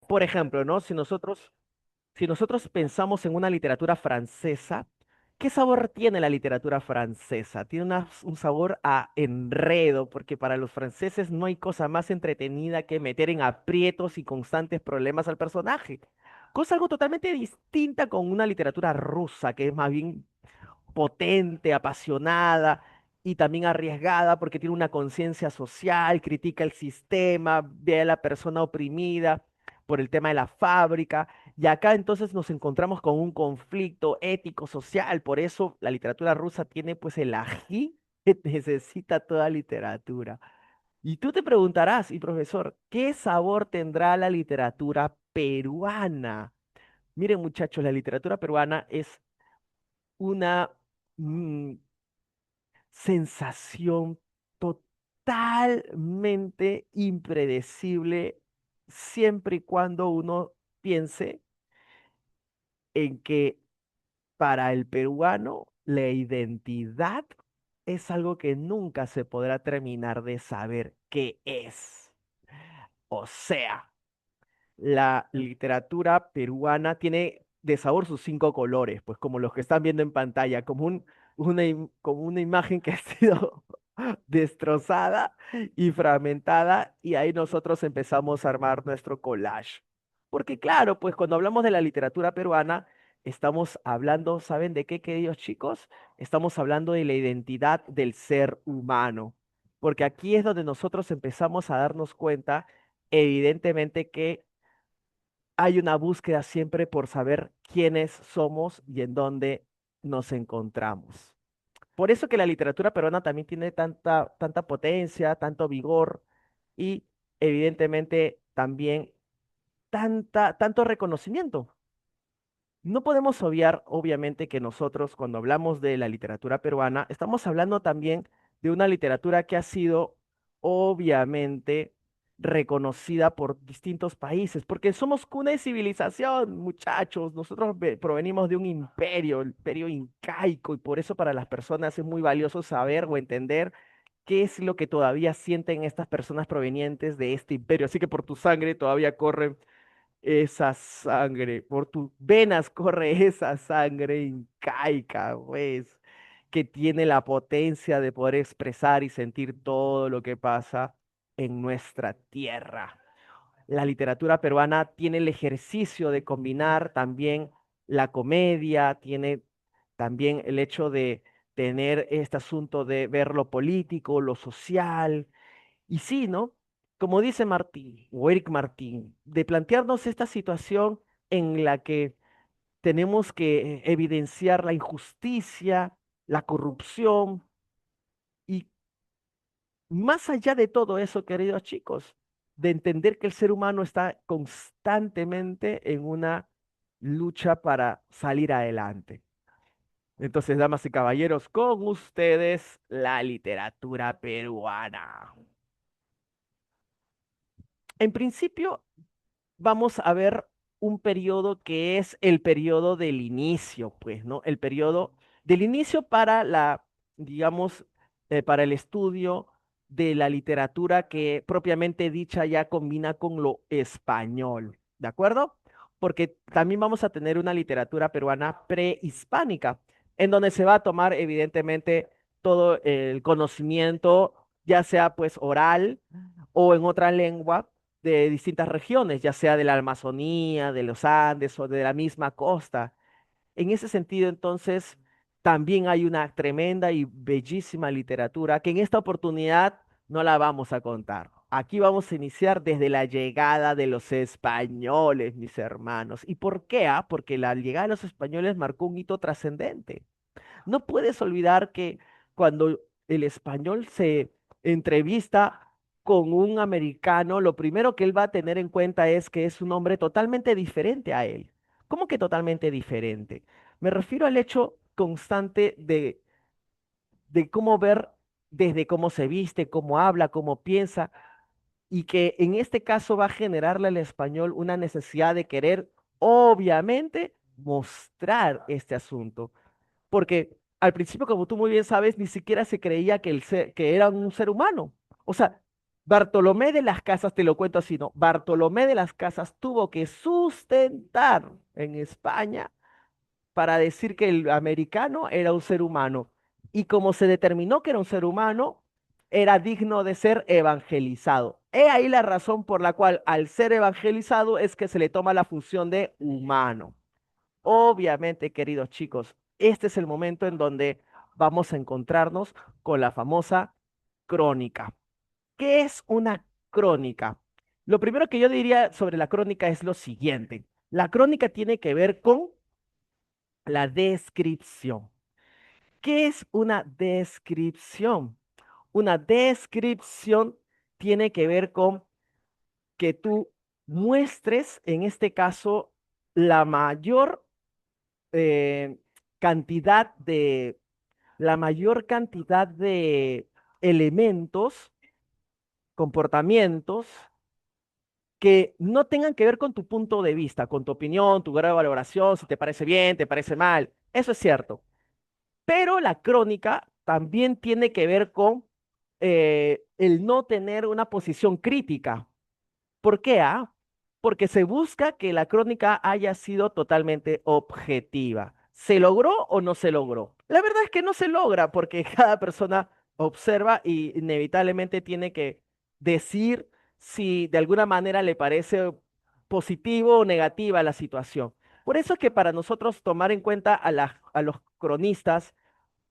Por ejemplo, ¿no? Si nosotros pensamos en una literatura francesa, ¿qué sabor tiene la literatura francesa? Tiene un sabor a enredo, porque para los franceses no hay cosa más entretenida que meter en aprietos y constantes problemas al personaje. Cosa algo totalmente distinta con una literatura rusa, que es más bien potente, apasionada y también arriesgada porque tiene una conciencia social, critica el sistema, ve a la persona oprimida por el tema de la fábrica. Y acá entonces nos encontramos con un conflicto ético, social. Por eso la literatura rusa tiene pues el ají que necesita toda literatura. Y tú te preguntarás, y profesor, ¿qué sabor tendrá la literatura peruana? Miren, muchachos, la literatura peruana es una mm, sensación totalmente impredecible siempre y cuando uno piense en que para el peruano la identidad es algo que nunca se podrá terminar de saber qué es. O sea, la literatura peruana tiene de sabor sus cinco colores, pues como los que están viendo en pantalla, como una imagen que ha sido destrozada y fragmentada, y ahí nosotros empezamos a armar nuestro collage. Porque claro, pues cuando hablamos de la literatura peruana, estamos hablando, ¿saben de qué, queridos chicos? Estamos hablando de la identidad del ser humano. Porque aquí es donde nosotros empezamos a darnos cuenta, evidentemente, que hay una búsqueda siempre por saber quiénes somos y en dónde nos encontramos. Por eso que la literatura peruana también tiene tanta potencia, tanto vigor y evidentemente también tanto reconocimiento. No podemos obviar, obviamente, que nosotros cuando hablamos de la literatura peruana, estamos hablando también de una literatura que ha sido, obviamente, reconocida por distintos países, porque somos cuna de civilización, muchachos. Nosotros provenimos de un imperio, el imperio incaico, y por eso para las personas es muy valioso saber o entender qué es lo que todavía sienten estas personas provenientes de este imperio. Así que por tu sangre todavía corren esa sangre, por tus venas corre esa sangre incaica, pues, que tiene la potencia de poder expresar y sentir todo lo que pasa en nuestra tierra. La literatura peruana tiene el ejercicio de combinar también la comedia, tiene también el hecho de tener este asunto de ver lo político, lo social, y sí, ¿no? Como dice Martín, o Eric Martín, de plantearnos esta situación en la que tenemos que evidenciar la injusticia, la corrupción, y más allá de todo eso, queridos chicos, de entender que el ser humano está constantemente en una lucha para salir adelante. Entonces, damas y caballeros, con ustedes la literatura peruana. En principio, vamos a ver un periodo que es el periodo del inicio, pues, ¿no? El periodo del inicio para digamos, para el estudio de la literatura que propiamente dicha ya combina con lo español, ¿de acuerdo? Porque también vamos a tener una literatura peruana prehispánica, en donde se va a tomar evidentemente todo el conocimiento, ya sea pues oral o en otra lengua de distintas regiones, ya sea de la Amazonía, de los Andes o de la misma costa. En ese sentido, entonces, también hay una tremenda y bellísima literatura que en esta oportunidad no la vamos a contar. Aquí vamos a iniciar desde la llegada de los españoles, mis hermanos. ¿Y por qué? Porque la llegada de los españoles marcó un hito trascendente. No puedes olvidar que cuando el español se entrevista con un americano, lo primero que él va a tener en cuenta es que es un hombre totalmente diferente a él. ¿Cómo que totalmente diferente? Me refiero al hecho constante de cómo ver desde cómo se viste, cómo habla, cómo piensa, y que en este caso va a generarle al español una necesidad de querer, obviamente, mostrar este asunto. Porque al principio, como tú muy bien sabes, ni siquiera se creía que era un ser humano. O sea, Bartolomé de las Casas, te lo cuento así, ¿no? Bartolomé de las Casas tuvo que sustentar en España para decir que el americano era un ser humano. Y como se determinó que era un ser humano, era digno de ser evangelizado. He ahí la razón por la cual al ser evangelizado es que se le toma la función de humano. Obviamente, queridos chicos, este es el momento en donde vamos a encontrarnos con la famosa crónica. ¿Qué es una crónica? Lo primero que yo diría sobre la crónica es lo siguiente. La crónica tiene que ver con la descripción. ¿Qué es una descripción? Una descripción tiene que ver con que tú muestres, en este caso, la mayor eh, cantidad de, la mayor cantidad de elementos, comportamientos que no tengan que ver con tu punto de vista, con tu opinión, tu grado de valoración, si te parece bien, te parece mal. Eso es cierto. Pero la crónica también tiene que ver con el no tener una posición crítica. ¿Por qué? Porque se busca que la crónica haya sido totalmente objetiva. ¿Se logró o no se logró? La verdad es que no se logra porque cada persona observa y inevitablemente tiene que decir si de alguna manera le parece positivo o negativa la situación. Por eso es que para nosotros tomar en cuenta a los cronistas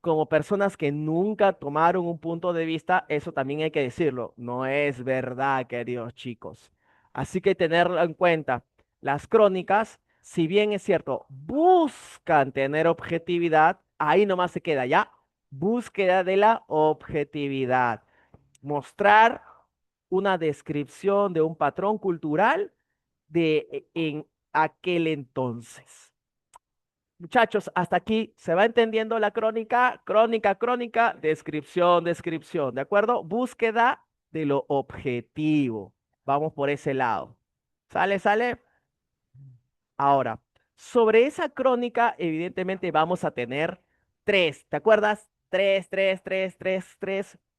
como personas que nunca tomaron un punto de vista, eso también hay que decirlo, no es verdad, queridos chicos. Así que tenerlo en cuenta, las crónicas, si bien es cierto, buscan tener objetividad, ahí nomás se queda ya, búsqueda de la objetividad, mostrar una descripción de un patrón cultural en aquel entonces. Muchachos, hasta aquí se va entendiendo la crónica, crónica, crónica, descripción, descripción, ¿de acuerdo? Búsqueda de lo objetivo. Vamos por ese lado. ¿Sale, sale? Ahora, sobre esa crónica, evidentemente vamos a tener tres, ¿te acuerdas? Tres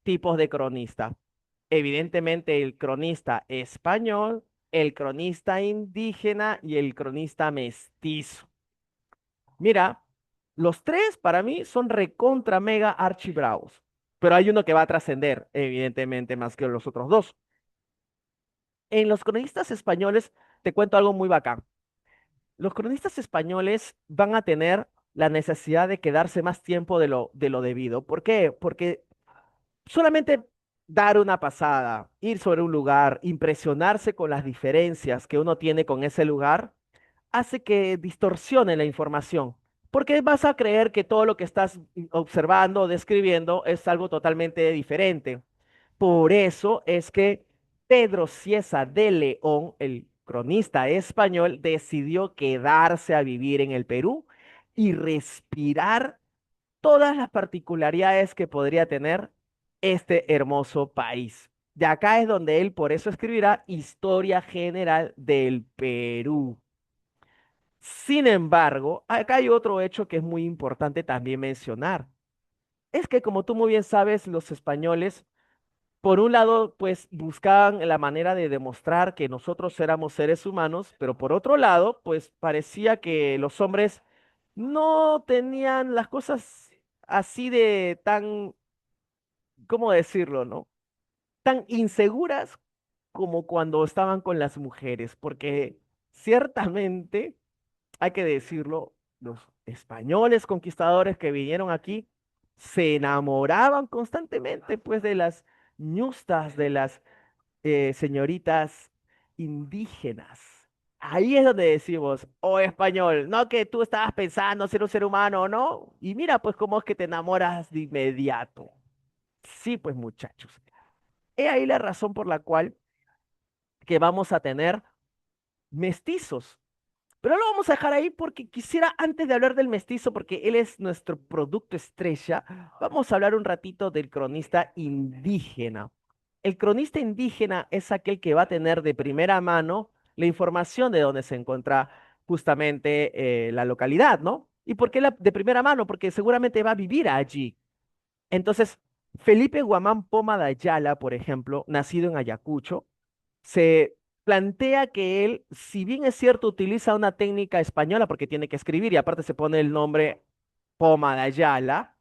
tipos de cronista. Evidentemente el cronista español, el cronista indígena y el cronista mestizo. Mira, los tres para mí son recontra mega archibravos, pero hay uno que va a trascender, evidentemente, más que los otros dos. En los cronistas españoles, te cuento algo muy bacán. Los cronistas españoles van a tener la necesidad de quedarse más tiempo de lo debido. ¿Por qué? Porque solamente dar una pasada, ir sobre un lugar, impresionarse con las diferencias que uno tiene con ese lugar, hace que distorsione la información, porque vas a creer que todo lo que estás observando o describiendo es algo totalmente diferente. Por eso es que Pedro Cieza de León, el cronista español, decidió quedarse a vivir en el Perú y respirar todas las particularidades que podría tener este hermoso país. De acá es donde él por eso escribirá Historia General del Perú. Sin embargo, acá hay otro hecho que es muy importante también mencionar. Es que como tú muy bien sabes, los españoles, por un lado, pues buscaban la manera de demostrar que nosotros éramos seres humanos, pero por otro lado, pues parecía que los hombres no tenían las cosas así de tan, ¿cómo decirlo, no? Tan inseguras como cuando estaban con las mujeres, porque ciertamente hay que decirlo, los españoles conquistadores que vinieron aquí se enamoraban constantemente pues de las ñustas, de las señoritas indígenas. Ahí es donde decimos, oh español, no que tú estabas pensando ser un ser humano, ¿no? Y mira pues cómo es que te enamoras de inmediato. Sí, pues muchachos. He ahí la razón por la cual que vamos a tener mestizos. Pero lo vamos a dejar ahí porque quisiera, antes de hablar del mestizo, porque él es nuestro producto estrella, vamos a hablar un ratito del cronista indígena. El cronista indígena es aquel que va a tener de primera mano la información de dónde se encuentra justamente la localidad, ¿no? ¿Y por qué de primera mano? Porque seguramente va a vivir allí. Entonces, Felipe Guamán Poma de Ayala, por ejemplo, nacido en Ayacucho, se plantea que él, si bien es cierto, utiliza una técnica española porque tiene que escribir y aparte se pone el nombre Poma de Ayala,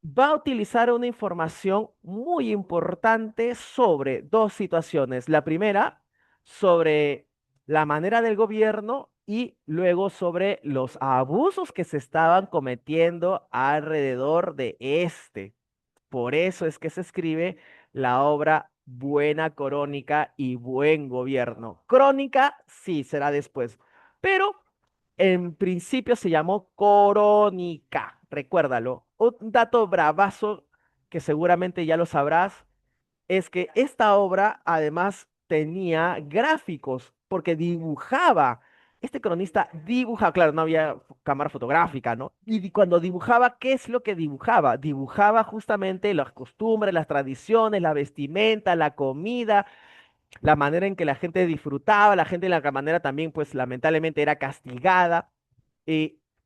va a utilizar una información muy importante sobre dos situaciones. La primera, sobre la manera del gobierno y luego sobre los abusos que se estaban cometiendo alrededor de este. Por eso es que se escribe la obra Buena Crónica y Buen Gobierno. Crónica sí será después, pero en principio se llamó Crónica. Recuérdalo. Un dato bravazo que seguramente ya lo sabrás es que esta obra además tenía gráficos, porque dibujaba. Este cronista dibujaba, claro, no había cámara fotográfica, ¿no? Y cuando dibujaba, ¿qué es lo que dibujaba? Dibujaba justamente las costumbres, las tradiciones, la vestimenta, la comida, la manera en que la gente disfrutaba, la gente en la manera también, pues lamentablemente era castigada.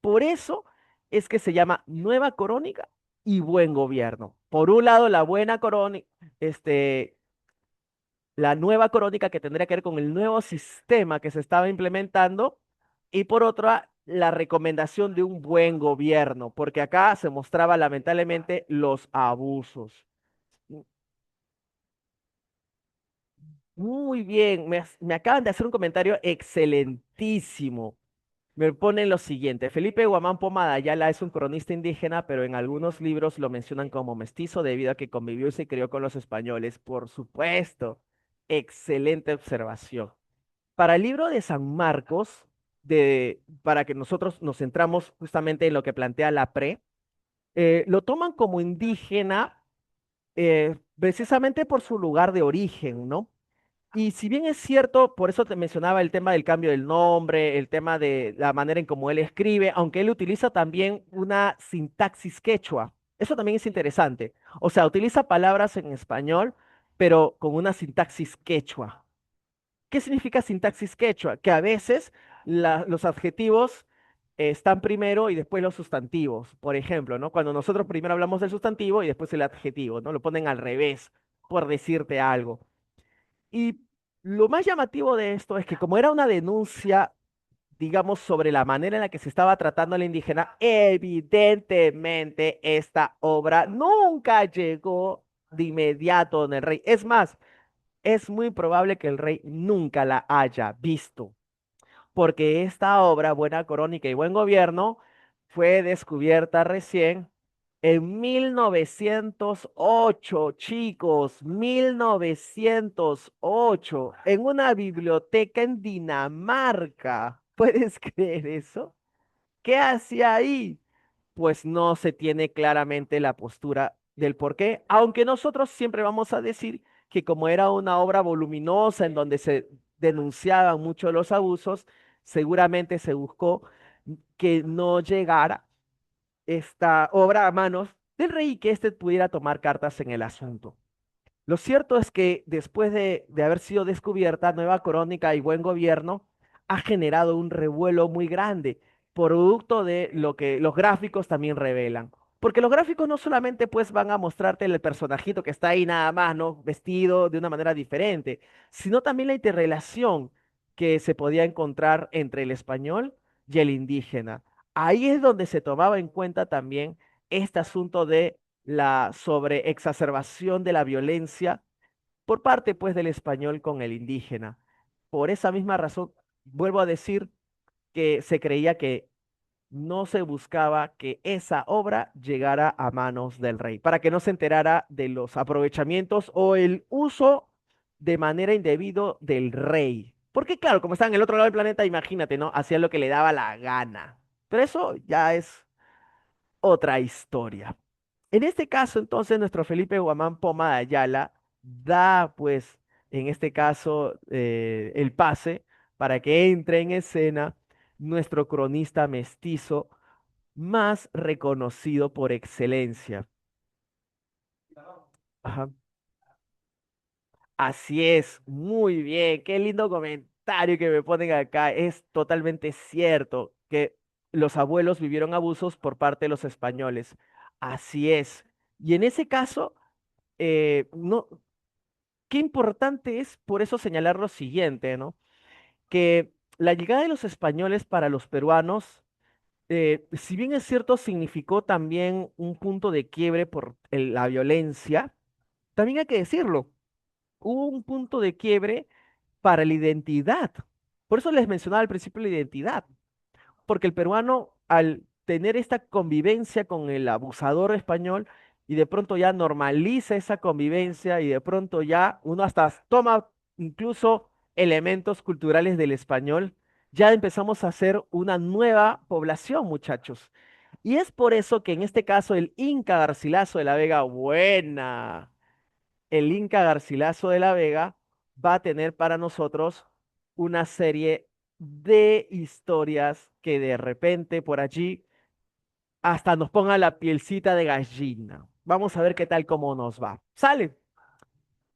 Por eso es que se llama Nueva Crónica y Buen Gobierno. Por un lado, la buena crónica, la nueva crónica que tendría que ver con el nuevo sistema que se estaba implementando y por otra, la recomendación de un buen gobierno, porque acá se mostraba lamentablemente los abusos. Muy bien, me acaban de hacer un comentario excelentísimo. Me ponen lo siguiente, Felipe Guamán Poma de Ayala es un cronista indígena, pero en algunos libros lo mencionan como mestizo debido a que convivió y se crió con los españoles. Por supuesto, excelente observación. Para el libro de San Marcos, para que nosotros nos centramos justamente en lo que plantea la PRE, lo toman como indígena precisamente por su lugar de origen, ¿no? Y si bien es cierto, por eso te mencionaba el tema del cambio del nombre, el tema de la manera en cómo él escribe, aunque él utiliza también una sintaxis quechua. Eso también es interesante. O sea, utiliza palabras en español, pero con una sintaxis quechua. ¿Qué significa sintaxis quechua? Que a veces los adjetivos están primero y después los sustantivos. Por ejemplo, ¿no? Cuando nosotros primero hablamos del sustantivo y después el adjetivo, ¿no? Lo ponen al revés, por decirte algo. Y lo más llamativo de esto es que como era una denuncia, digamos, sobre la manera en la que se estaba tratando a la indígena, evidentemente esta obra nunca llegó de inmediato en el rey. Es más, es muy probable que el rey nunca la haya visto porque esta obra, Buena Crónica y Buen Gobierno, fue descubierta recién en 1908, chicos, 1908, en una biblioteca en Dinamarca. ¿Puedes creer eso? ¿Qué hacía ahí? Pues no se tiene claramente la postura del por qué, aunque nosotros siempre vamos a decir que como era una obra voluminosa en donde se denunciaban mucho los abusos, seguramente se buscó que no llegara esta obra a manos del rey y que éste pudiera tomar cartas en el asunto. Lo cierto es que después de haber sido descubierta, Nueva Crónica y Buen Gobierno ha generado un revuelo muy grande, producto de lo que los gráficos también revelan. Porque los gráficos no solamente pues van a mostrarte el personajito que está ahí nada más, ¿no? Vestido de una manera diferente, sino también la interrelación que se podía encontrar entre el español y el indígena. Ahí es donde se tomaba en cuenta también este asunto de la sobreexacerbación de la violencia por parte pues del español con el indígena. Por esa misma razón, vuelvo a decir que se creía que no se buscaba que esa obra llegara a manos del rey, para que no se enterara de los aprovechamientos o el uso de manera indebido del rey. Porque claro, como está en el otro lado del planeta, imagínate, ¿no? Hacía lo que le daba la gana. Pero eso ya es otra historia. En este caso, entonces, nuestro Felipe Guamán Poma de Ayala da, pues, en este caso, el pase para que entre en escena nuestro cronista mestizo más reconocido por excelencia. Ajá. Así es, muy bien, qué lindo comentario que me ponen acá. Es totalmente cierto que los abuelos vivieron abusos por parte de los españoles. Así es. Y en ese caso, no, qué importante es por eso señalar lo siguiente, ¿no? Que la llegada de los españoles para los peruanos, si bien es cierto, significó también un punto de quiebre por la violencia, también hay que decirlo, hubo un punto de quiebre para la identidad. Por eso les mencionaba al principio la identidad, porque el peruano, al tener esta convivencia con el abusador español, y de pronto ya normaliza esa convivencia y de pronto ya uno hasta toma incluso elementos culturales del español, ya empezamos a ser una nueva población, muchachos. Y es por eso que en este caso el Inca Garcilaso de la Vega, buena, el Inca Garcilaso de la Vega va a tener para nosotros una serie de historias que de repente por allí hasta nos ponga la pielcita de gallina. Vamos a ver qué tal cómo nos va. Sale.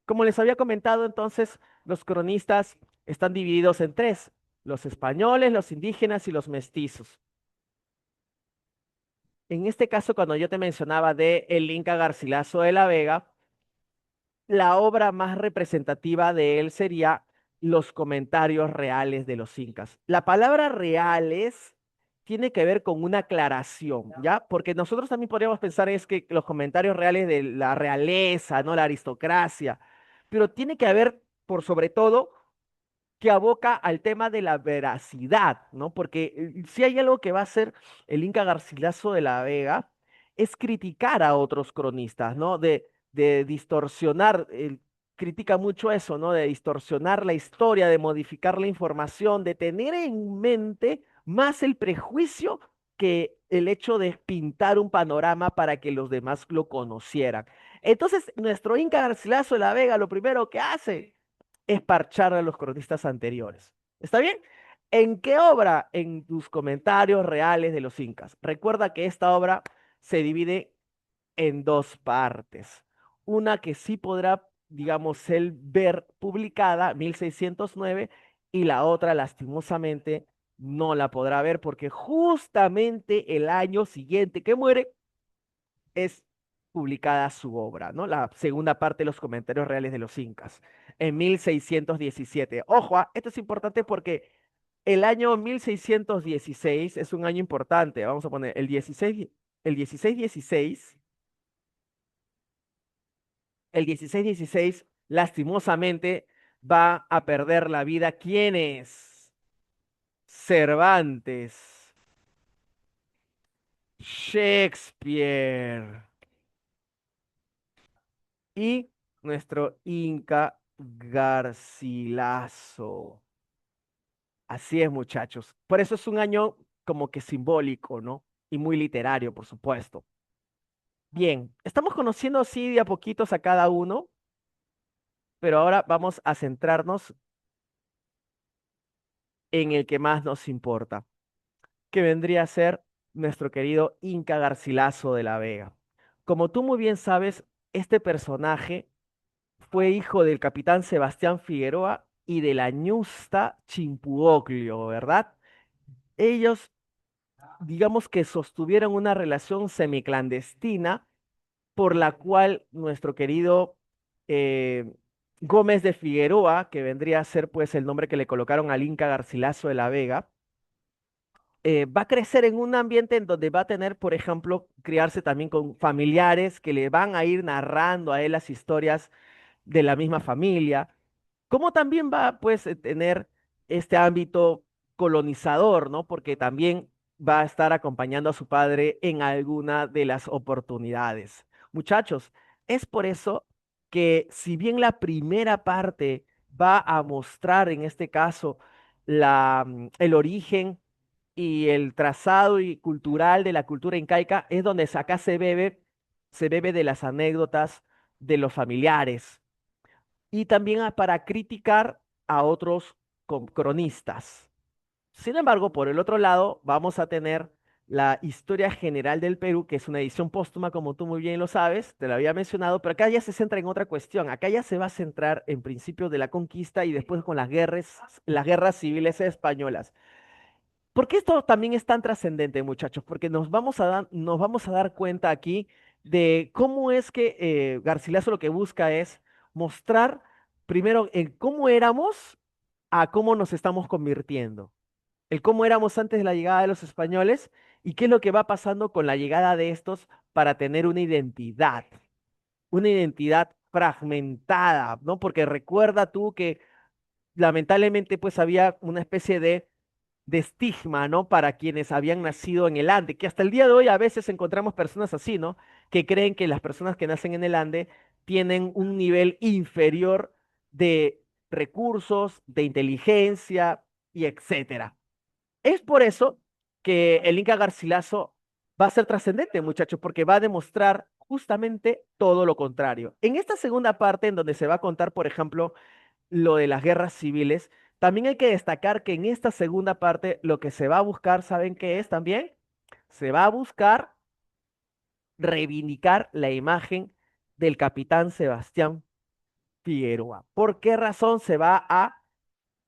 Como les había comentado, entonces, los cronistas están divididos en tres: los españoles, los indígenas y los mestizos. En este caso, cuando yo te mencionaba de el Inca Garcilaso de la Vega, la obra más representativa de él sería los comentarios reales de los incas. La palabra reales tiene que ver con una aclaración, ¿ya? Porque nosotros también podríamos pensar es que los comentarios reales de la realeza, ¿no? La aristocracia, pero tiene que haber, por sobre todo, que aboca al tema de la veracidad, ¿no? Porque si hay algo que va a hacer el Inca Garcilaso de la Vega, es criticar a otros cronistas, ¿no? De distorsionar, él critica mucho eso, ¿no? De distorsionar la historia, de modificar la información, de tener en mente más el prejuicio que el hecho de pintar un panorama para que los demás lo conocieran. Entonces, nuestro Inca Garcilaso de la Vega, lo primero que hace es parchar a los cronistas anteriores. ¿Está bien? ¿En qué obra? En tus comentarios reales de los incas. Recuerda que esta obra se divide en dos partes. Una que sí podrá, digamos, él ver publicada, 1609, y la otra, lastimosamente, no la podrá ver porque justamente el año siguiente que muere es publicada su obra, ¿no? La segunda parte de los comentarios reales de los incas, en 1617. Ojo, esto es importante porque el año 1616 es un año importante. Vamos a poner el 1616, el 1616, lastimosamente, va a perder la vida. ¿Quién es? Cervantes, Shakespeare y nuestro Inca Garcilaso. Así es, muchachos. Por eso es un año como que simbólico, ¿no? Y muy literario, por supuesto. Bien, estamos conociendo así de a poquitos a cada uno, pero ahora vamos a centrarnos en el que más nos importa, que vendría a ser nuestro querido Inca Garcilaso de la Vega. Como tú muy bien sabes, este personaje fue hijo del capitán Sebastián Figueroa y de la ñusta Chimpuoglio, ¿verdad? Ellos, digamos que sostuvieron una relación semiclandestina por la cual nuestro querido eh, Gómez de Figueroa, que vendría a ser pues el nombre que le colocaron al Inca Garcilaso de la Vega, va a crecer en un ambiente en donde va a tener, por ejemplo, criarse también con familiares que le van a ir narrando a él las historias de la misma familia, como también va pues a tener este ámbito colonizador, ¿no? Porque también va a estar acompañando a su padre en alguna de las oportunidades. Muchachos, es por eso que si bien la primera parte va a mostrar en este caso el origen y el trazado y cultural de la cultura incaica, es donde acá se bebe de las anécdotas de los familiares y también para criticar a otros cronistas. Sin embargo, por el otro lado, vamos a tener la Historia General del Perú, que es una edición póstuma, como tú muy bien lo sabes, te lo había mencionado, pero acá ya se centra en otra cuestión. Acá ya se va a centrar en principios de la conquista y después con las guerras civiles españolas. ¿Por qué esto también es tan trascendente, muchachos? Porque nos vamos a dar cuenta aquí de cómo es que Garcilaso lo que busca es mostrar primero en cómo éramos a cómo nos estamos convirtiendo. El cómo éramos antes de la llegada de los españoles y qué es lo que va pasando con la llegada de estos para tener una identidad fragmentada, ¿no? Porque recuerda tú que lamentablemente pues había una especie de estigma, ¿no? Para quienes habían nacido en el Ande, que hasta el día de hoy a veces encontramos personas así, ¿no? Que creen que las personas que nacen en el Ande tienen un nivel inferior de recursos, de inteligencia y etcétera. Es por eso que el Inca Garcilaso va a ser trascendente, muchachos, porque va a demostrar justamente todo lo contrario. En esta segunda parte, en donde se va a contar, por ejemplo, lo de las guerras civiles, también hay que destacar que en esta segunda parte lo que se va a buscar, ¿saben qué es también? Se va a buscar reivindicar la imagen del capitán Sebastián Figueroa. ¿Por qué razón se va a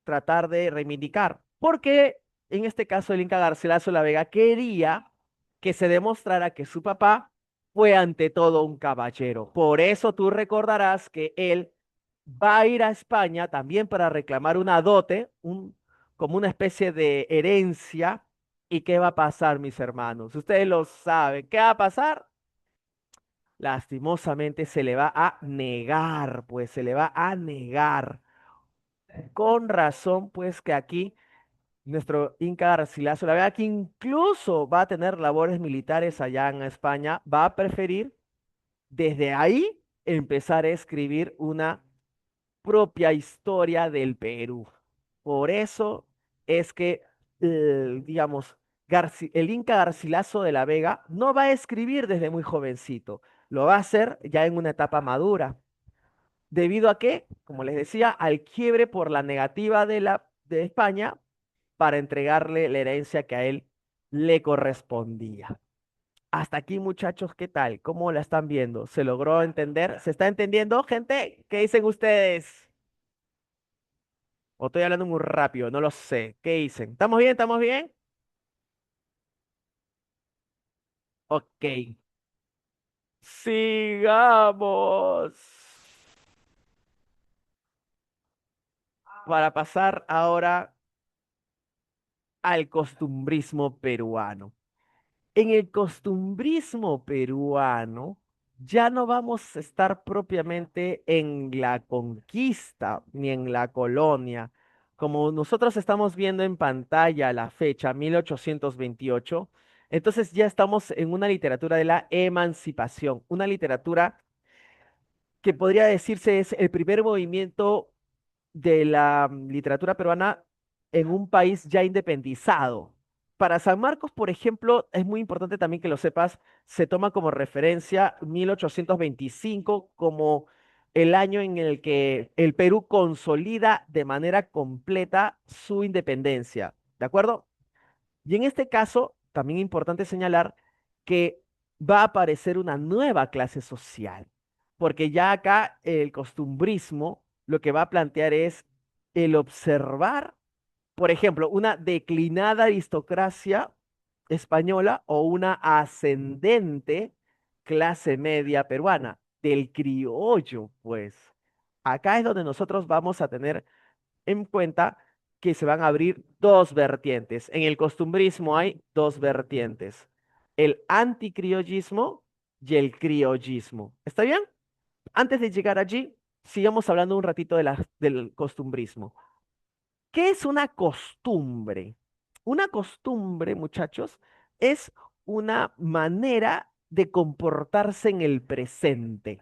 tratar de reivindicar? Porque en este caso el Inca Garcilaso de la Vega quería que se demostrara que su papá fue ante todo un caballero. Por eso tú recordarás que él va a ir a España también para reclamar una dote, como una especie de herencia. ¿Y qué va a pasar, mis hermanos? Ustedes lo saben. ¿Qué va a pasar? Lastimosamente se le va a negar, pues se le va a negar. Con razón, pues que aquí nuestro Inca Garcilaso, la verdad que incluso va a tener labores militares allá en España, va a preferir desde ahí empezar a escribir una propia historia del Perú. Por eso es que, digamos, el Inca Garcilaso de la Vega no va a escribir desde muy jovencito, lo va a hacer ya en una etapa madura. ¿Debido a qué? Como les decía, al quiebre por la negativa de España para entregarle la herencia que a él le correspondía. Hasta aquí, muchachos, ¿qué tal? ¿Cómo la están viendo? ¿Se logró entender? ¿Se está entendiendo, gente? ¿Qué dicen ustedes? O estoy hablando muy rápido, no lo sé. ¿Qué dicen? ¿Estamos bien? ¿Estamos bien? Ok. Sigamos. Para pasar ahora al costumbrismo peruano. En el costumbrismo peruano ya no vamos a estar propiamente en la conquista ni en la colonia. Como nosotros estamos viendo en pantalla la fecha 1828, entonces ya estamos en una literatura de la emancipación, una literatura que podría decirse es el primer movimiento de la literatura peruana en un país ya independizado. Para San Marcos, por ejemplo, es muy importante también que lo sepas, se toma como referencia 1825 como el año en el que el Perú consolida de manera completa su independencia. ¿De acuerdo? Y en este caso, también es importante señalar que va a aparecer una nueva clase social, porque ya acá el costumbrismo lo que va a plantear es el observar, por ejemplo, una declinada aristocracia española o una ascendente clase media peruana, del criollo, pues. Acá es donde nosotros vamos a tener en cuenta que se van a abrir dos vertientes. En el costumbrismo hay dos vertientes, el anticriollismo y el criollismo. ¿Está bien? Antes de llegar allí, sigamos hablando un ratito del costumbrismo. ¿Qué es una costumbre? Una costumbre, muchachos, es una manera de comportarse en el presente.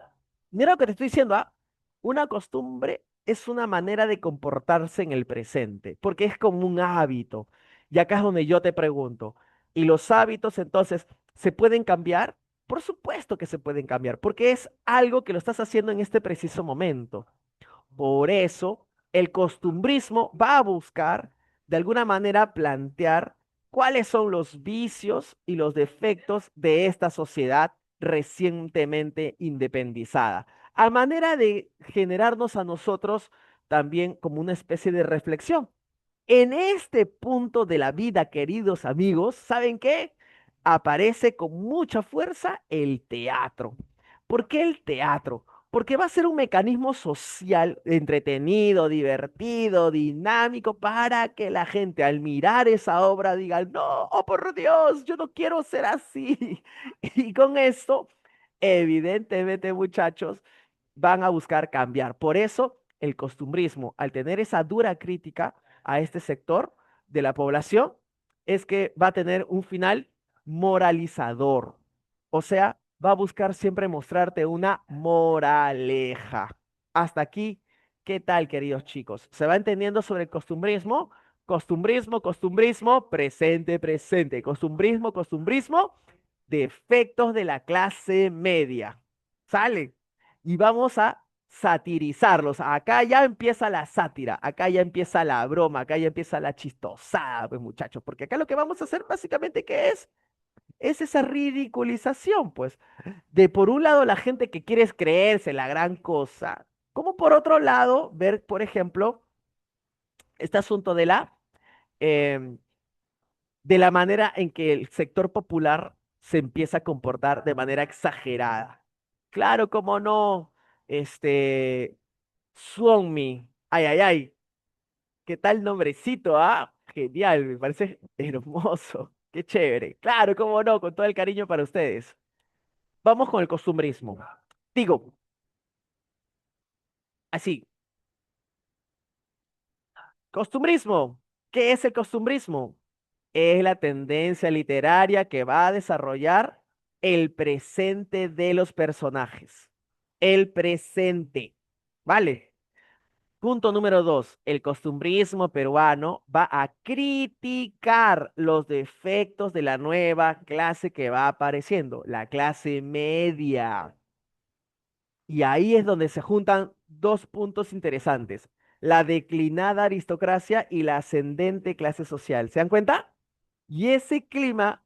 Mira lo que te estoy diciendo, ¿ah? Una costumbre es una manera de comportarse en el presente, porque es como un hábito. Y acá es donde yo te pregunto, ¿y los hábitos entonces se pueden cambiar? Por supuesto que se pueden cambiar, porque es algo que lo estás haciendo en este preciso momento. Por eso, el costumbrismo va a buscar, de alguna manera, plantear cuáles son los vicios y los defectos de esta sociedad recientemente independizada, a manera de generarnos a nosotros también como una especie de reflexión. En este punto de la vida, queridos amigos, ¿saben qué? aparece con mucha fuerza el teatro. ¿Por qué el teatro? Porque va a ser un mecanismo social entretenido, divertido, dinámico, para que la gente al mirar esa obra diga, no, oh por Dios, yo no quiero ser así. Y con esto, evidentemente, muchachos, van a buscar cambiar. Por eso, el costumbrismo, al tener esa dura crítica a este sector de la población, es que va a tener un final moralizador. O sea, va a buscar siempre mostrarte una moraleja. Hasta aquí, ¿qué tal, queridos chicos? ¿Se va entendiendo sobre el costumbrismo? Costumbrismo, costumbrismo, presente, presente. Costumbrismo, costumbrismo, defectos de la clase media. ¿Sale? Y vamos a satirizarlos. Acá ya empieza la sátira, acá ya empieza la broma, acá ya empieza la chistosada, pues muchachos, porque acá lo que vamos a hacer básicamente, ¿qué es? Es esa ridiculización, pues, de por un lado la gente que quiere creerse la gran cosa, como por otro lado ver, por ejemplo, este asunto em, de la manera en que el sector popular se empieza a comportar de manera exagerada. Claro, cómo no, Suomi, ay, ay, ay, qué tal nombrecito, ¿ah? Genial, me parece hermoso, qué chévere. Claro, cómo no, con todo el cariño para ustedes. Vamos con el costumbrismo. Digo, así, costumbrismo. ¿Qué es el costumbrismo? Es la tendencia literaria que va a desarrollar el presente de los personajes. El presente. ¿Vale? Punto número dos, el costumbrismo peruano va a criticar los defectos de la nueva clase que va apareciendo, la clase media. Y ahí es donde se juntan dos puntos interesantes, la declinada aristocracia y la ascendente clase social. ¿Se dan cuenta? Y ese clima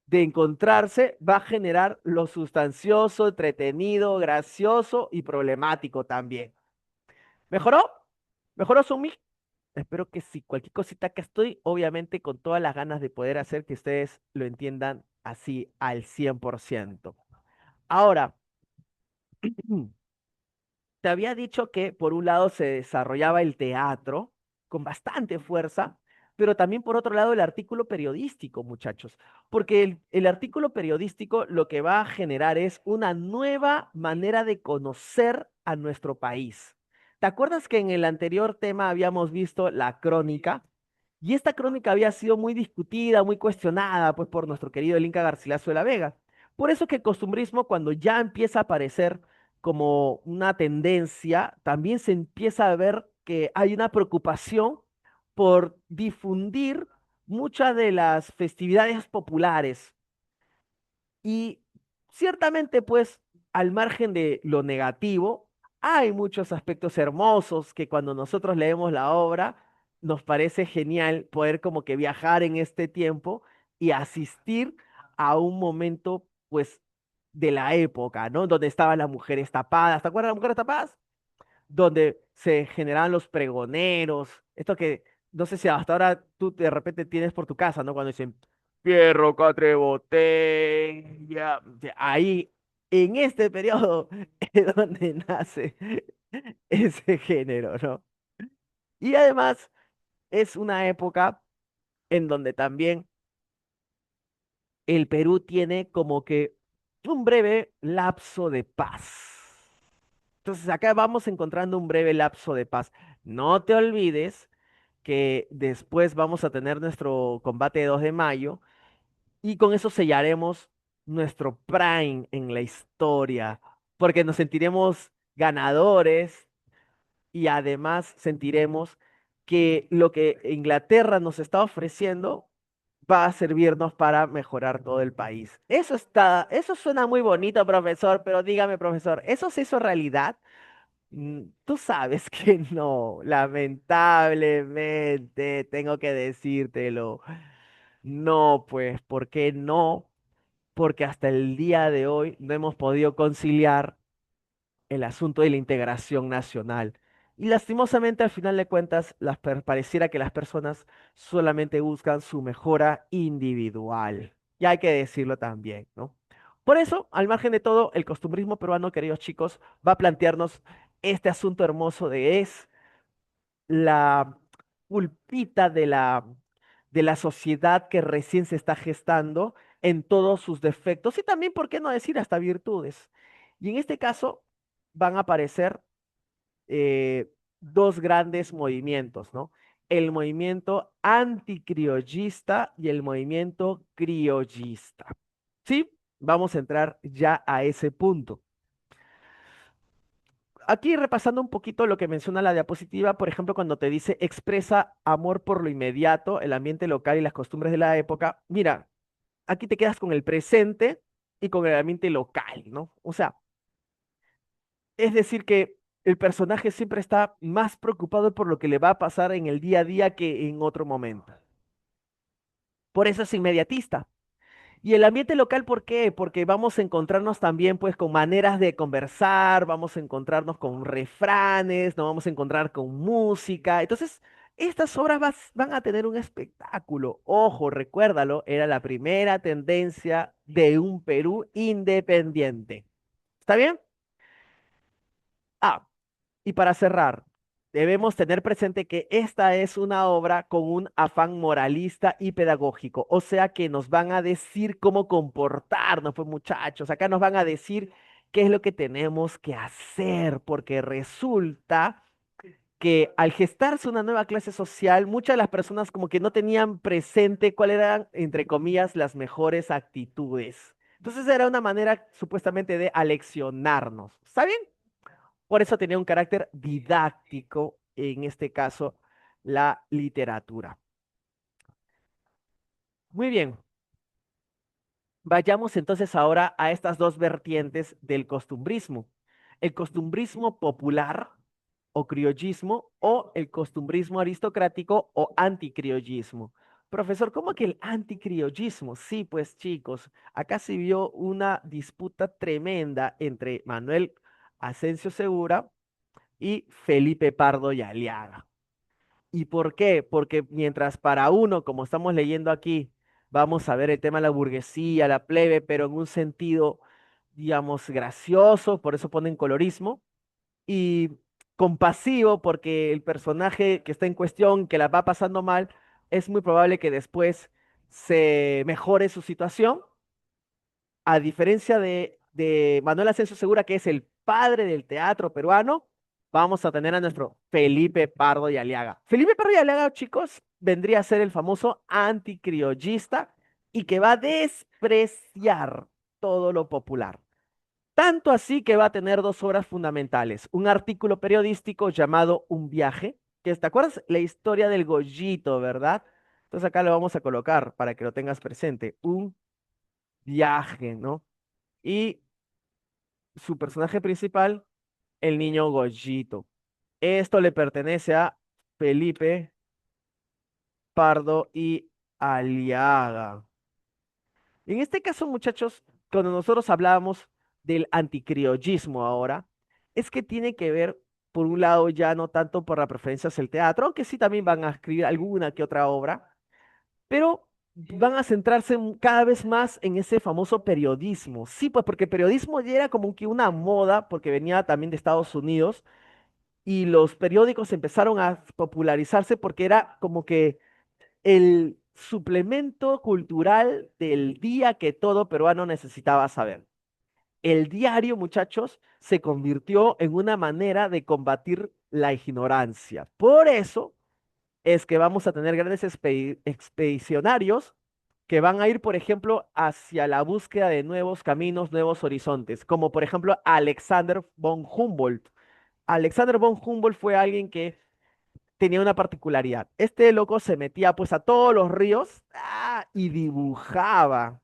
de encontrarse va a generar lo sustancioso, entretenido, gracioso y problemático también. ¿Mejoró? ¿Mejoró, Sumi? Espero que sí, cualquier cosita que estoy, obviamente con todas las ganas de poder hacer que ustedes lo entiendan así al 100%. Ahora, te había dicho que por un lado se desarrollaba el teatro con bastante fuerza, pero también por otro lado el artículo periodístico, muchachos, porque el artículo periodístico lo que va a generar es una nueva manera de conocer a nuestro país. ¿Te acuerdas que en el anterior tema habíamos visto la crónica? Y esta crónica había sido muy discutida, muy cuestionada, pues por nuestro querido el Inca Garcilaso de la Vega. Por eso que el costumbrismo, cuando ya empieza a aparecer como una tendencia, también se empieza a ver que hay una preocupación por difundir muchas de las festividades populares. Y ciertamente, pues, al margen de lo negativo, hay muchos aspectos hermosos que cuando nosotros leemos la obra, nos parece genial poder como que viajar en este tiempo y asistir a un momento, pues, de la época, ¿no? Donde estaban las mujeres tapadas. ¿Te acuerdas de las mujeres tapadas? Donde se generaban los pregoneros, esto que no sé si hasta ahora tú de repente tienes por tu casa, ¿no? Cuando dicen, Pierro Catre Botella, ahí, en este periodo, es donde nace ese género, ¿no? Y además es una época en donde también el Perú tiene como que un breve lapso de paz. Entonces acá vamos encontrando un breve lapso de paz. No te olvides que después vamos a tener nuestro combate de 2 de mayo y con eso sellaremos nuestro prime en la historia, porque nos sentiremos ganadores y además sentiremos que lo que Inglaterra nos está ofreciendo va a servirnos para mejorar todo el país. Eso suena muy bonito, profesor, pero dígame, profesor, ¿eso se hizo realidad? Tú sabes que no, lamentablemente tengo que decírtelo. No, pues, ¿por qué no? Porque hasta el día de hoy no hemos podido conciliar el asunto de la integración nacional. Y lastimosamente, al final de cuentas, pareciera que las personas solamente buscan su mejora individual. Y hay que decirlo también, ¿no? Por eso, al margen de todo, el costumbrismo peruano, queridos chicos, va a plantearnos este asunto hermoso de es la pulpita de la sociedad que recién se está gestando en todos sus defectos y también, ¿por qué no decir, hasta virtudes? Y en este caso van a aparecer dos grandes movimientos, ¿no? El movimiento anticriollista y el movimiento criollista. ¿Sí? Vamos a entrar ya a ese punto. Aquí repasando un poquito lo que menciona la diapositiva, por ejemplo, cuando te dice expresa amor por lo inmediato, el ambiente local y las costumbres de la época, mira, aquí te quedas con el presente y con el ambiente local, ¿no? O sea, es decir que el personaje siempre está más preocupado por lo que le va a pasar en el día a día que en otro momento. Por eso es inmediatista. Y el ambiente local, ¿por qué? Porque vamos a encontrarnos también pues con maneras de conversar, vamos a encontrarnos con refranes, nos vamos a encontrar con música. Entonces, estas obras van a tener un espectáculo. Ojo, recuérdalo, era la primera tendencia de un Perú independiente. ¿Está bien? Ah, y para cerrar, debemos tener presente que esta es una obra con un afán moralista y pedagógico, o sea que nos van a decir cómo comportarnos, pues muchachos, acá nos van a decir qué es lo que tenemos que hacer, porque resulta que al gestarse una nueva clase social, muchas de las personas como que no tenían presente cuáles eran, entre comillas, las mejores actitudes. Entonces era una manera supuestamente de aleccionarnos. ¿Está bien? Por eso tenía un carácter didáctico, en este caso, la literatura. Muy bien, vayamos entonces ahora a estas dos vertientes del costumbrismo. El costumbrismo popular o criollismo o el costumbrismo aristocrático o anticriollismo. Profesor, ¿cómo que el anticriollismo? Sí, pues chicos, acá se vio una disputa tremenda entre Manuel Asensio Segura y Felipe Pardo y Aliaga. ¿Y por qué? Porque mientras para uno, como estamos leyendo aquí, vamos a ver el tema de la burguesía, la plebe, pero en un sentido, digamos, gracioso, por eso ponen colorismo, y compasivo, porque el personaje que está en cuestión, que la va pasando mal, es muy probable que después se mejore su situación a diferencia de Manuel Asensio Segura, que es el padre del teatro peruano, vamos a tener a nuestro Felipe Pardo y Aliaga. Felipe Pardo y Aliaga, chicos, vendría a ser el famoso anticriollista y que va a despreciar todo lo popular. Tanto así que va a tener dos obras fundamentales. Un artículo periodístico llamado Un viaje, que te acuerdas la historia del Goyito, ¿verdad? Entonces acá lo vamos a colocar para que lo tengas presente. Un viaje, ¿no? Y su personaje principal, el niño Goyito. Esto le pertenece a Felipe Pardo y Aliaga. En este caso, muchachos, cuando nosotros hablábamos del anticriollismo ahora, es que tiene que ver, por un lado, ya no tanto por la preferencia hacia el teatro, aunque sí también van a escribir alguna que otra obra, pero van a centrarse cada vez más en ese famoso periodismo. Sí, pues porque el periodismo ya era como que una moda, porque venía también de Estados Unidos, y los periódicos empezaron a popularizarse porque era como que el suplemento cultural del día que todo peruano necesitaba saber. El diario, muchachos, se convirtió en una manera de combatir la ignorancia. Por eso es que vamos a tener grandes expedicionarios que van a ir, por ejemplo, hacia la búsqueda de nuevos caminos, nuevos horizontes, como por ejemplo Alexander von Humboldt. Alexander von Humboldt fue alguien que tenía una particularidad. Este loco se metía pues a todos los ríos y dibujaba.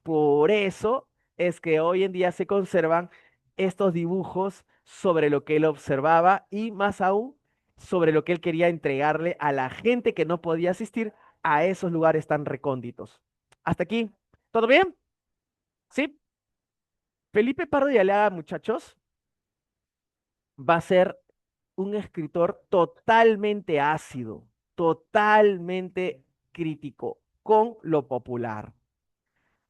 Por eso es que hoy en día se conservan estos dibujos sobre lo que él observaba y más aún sobre lo que él quería entregarle a la gente que no podía asistir a esos lugares tan recónditos. Hasta aquí, ¿todo bien? Sí. Felipe Pardo y Alea, muchachos, va a ser un escritor totalmente ácido, totalmente crítico con lo popular.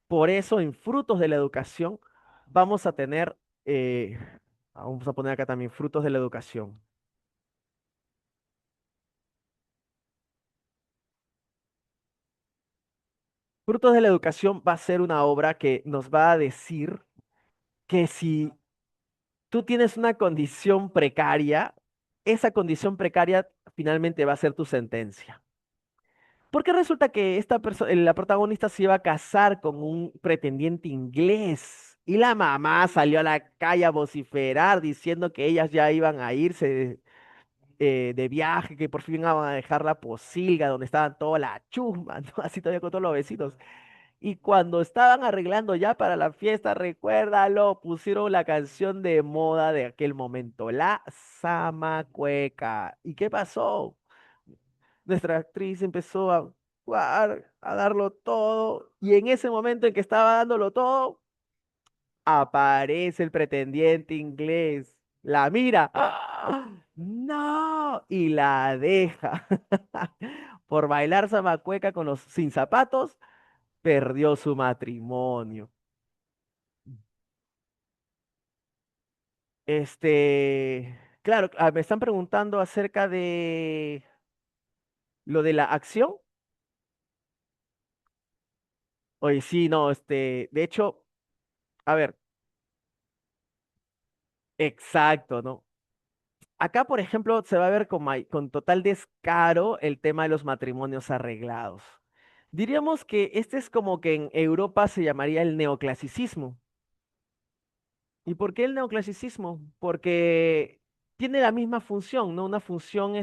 Por eso en frutos de la educación vamos a tener, eh, vamos a poner acá también frutos de la educación. Frutos de la educación va a ser una obra que nos va a decir que si tú tienes una condición precaria, esa condición precaria finalmente va a ser tu sentencia. Porque resulta que esta persona, la protagonista se iba a casar con un pretendiente inglés y la mamá salió a la calle a vociferar diciendo que ellas ya iban a irse de viaje, que por fin iban a dejar la posilga donde estaban toda la chusma, ¿no? Así todavía con todos los vecinos. Y cuando estaban arreglando ya para la fiesta, recuérdalo, pusieron la canción de moda de aquel momento, la Zamacueca. ¿Y qué pasó? Nuestra actriz empezó a jugar, a darlo todo, y en ese momento en que estaba dándolo todo, aparece el pretendiente inglés, la mira, ¡ah! ¡No! Y la deja. Por bailar zamacueca con los sin zapatos, perdió su matrimonio. Claro, me están preguntando acerca de lo de la acción. Oye, sí, no, de hecho, a ver, exacto, ¿no? Acá, por ejemplo, se va a ver con total descaro el tema de los matrimonios arreglados. Diríamos que este es como que en Europa se llamaría el neoclasicismo. ¿Y por qué el neoclasicismo? Porque tiene la misma función, ¿no? Una función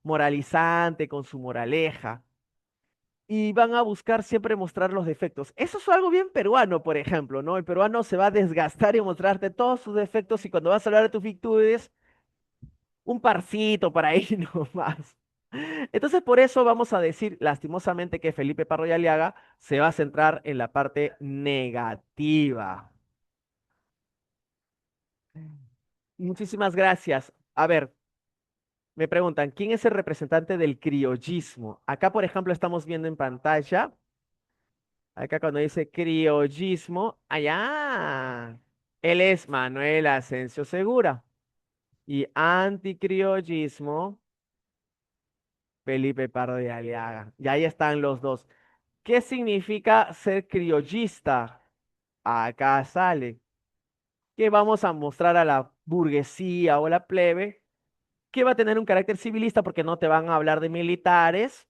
moralizante con su moraleja. Y van a buscar siempre mostrar los defectos. Eso es algo bien peruano, por ejemplo, ¿no? El peruano se va a desgastar y mostrarte todos sus defectos y cuando vas a hablar de tus virtudes, un parcito por ahí nomás. Entonces, por eso vamos a decir lastimosamente que Felipe Parro y Aliaga se va a centrar en la parte negativa. Muchísimas gracias. A ver, me preguntan, ¿quién es el representante del criollismo? Acá, por ejemplo, estamos viendo en pantalla, acá cuando dice criollismo, allá, él es Manuel Asensio Segura. Y anticriollismo, Felipe Pardo de Aliaga. Y ahí están los dos. ¿Qué significa ser criollista? Acá sale. Que vamos a mostrar a la burguesía o la plebe que va a tener un carácter civilista porque no te van a hablar de militares.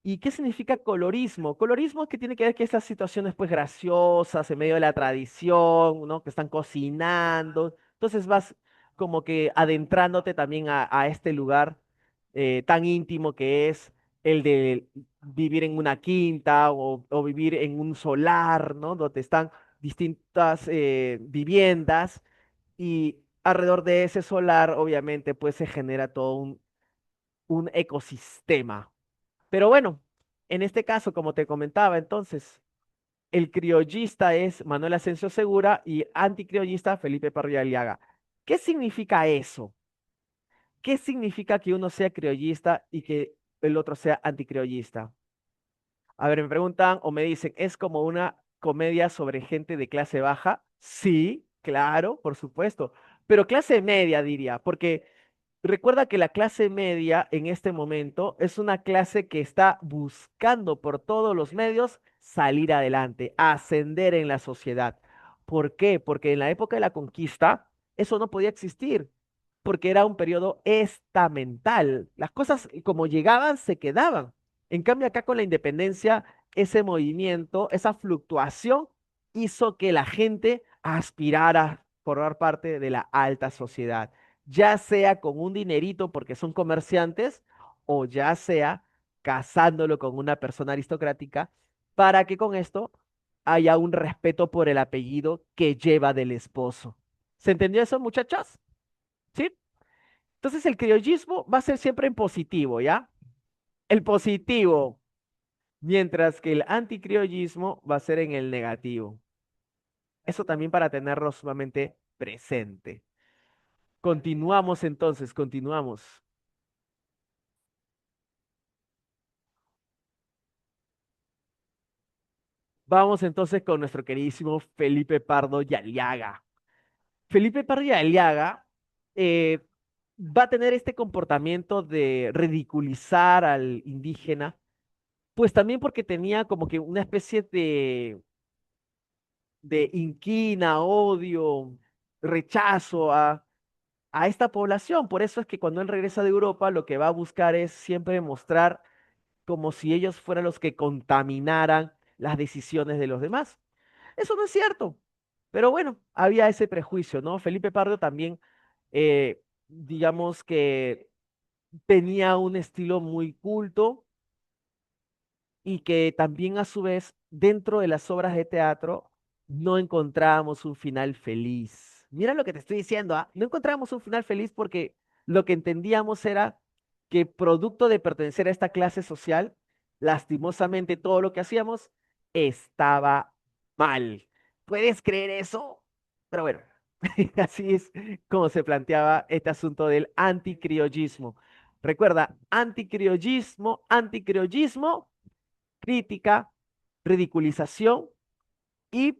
¿Y qué significa colorismo? Colorismo es que tiene que ver que estas situaciones pues graciosas en medio de la tradición, ¿no? Que están cocinando. Entonces vas como que adentrándote también a este lugar tan íntimo que es el de vivir en una quinta o vivir en un solar, ¿no? Donde están distintas viviendas y alrededor de ese solar obviamente pues se genera todo un ecosistema. Pero bueno, en este caso, como te comentaba, entonces, el criollista es Manuel Asensio Segura y anticriollista Felipe Parrilla Aliaga. ¿Qué significa eso? ¿Qué significa que uno sea criollista y que el otro sea anticriollista? A ver, me preguntan o me dicen, ¿es como una comedia sobre gente de clase baja? Sí, claro, por supuesto, pero clase media diría, porque recuerda que la clase media en este momento es una clase que está buscando por todos los medios salir adelante, ascender en la sociedad. ¿Por qué? Porque en la época de la conquista eso no podía existir, porque era un periodo estamental. Las cosas como llegaban, se quedaban. En cambio, acá con la independencia, ese movimiento, esa fluctuación hizo que la gente aspirara a formar parte de la alta sociedad ya sea con un dinerito porque son comerciantes o ya sea casándolo con una persona aristocrática para que con esto haya un respeto por el apellido que lleva del esposo. ¿Se entendió eso, muchachos? ¿Sí? Entonces el criollismo va a ser siempre en positivo, ¿ya? El positivo, mientras que el anticriollismo va a ser en el negativo. Eso también para tenerlo sumamente presente. Continuamos entonces, continuamos. Vamos entonces con nuestro queridísimo Felipe Pardo y Aliaga. Felipe Pardo y Aliaga eh, va a tener este comportamiento de ridiculizar al indígena, pues también porque tenía como que una especie de inquina, odio, rechazo a esta población. Por eso es que cuando él regresa de Europa, lo que va a buscar es siempre mostrar como si ellos fueran los que contaminaran las decisiones de los demás. Eso no es cierto. Pero bueno, había ese prejuicio, ¿no? Felipe Pardo también, digamos que tenía un estilo muy culto y que también a su vez dentro de las obras de teatro no encontrábamos un final feliz. Mira lo que te estoy diciendo, ¿ah? No encontrábamos un final feliz porque lo que entendíamos era que producto de pertenecer a esta clase social, lastimosamente todo lo que hacíamos estaba mal. ¿Puedes creer eso? Pero bueno, así es como se planteaba este asunto del anticriollismo. Recuerda, anticriollismo, anticriollismo, crítica, ridiculización y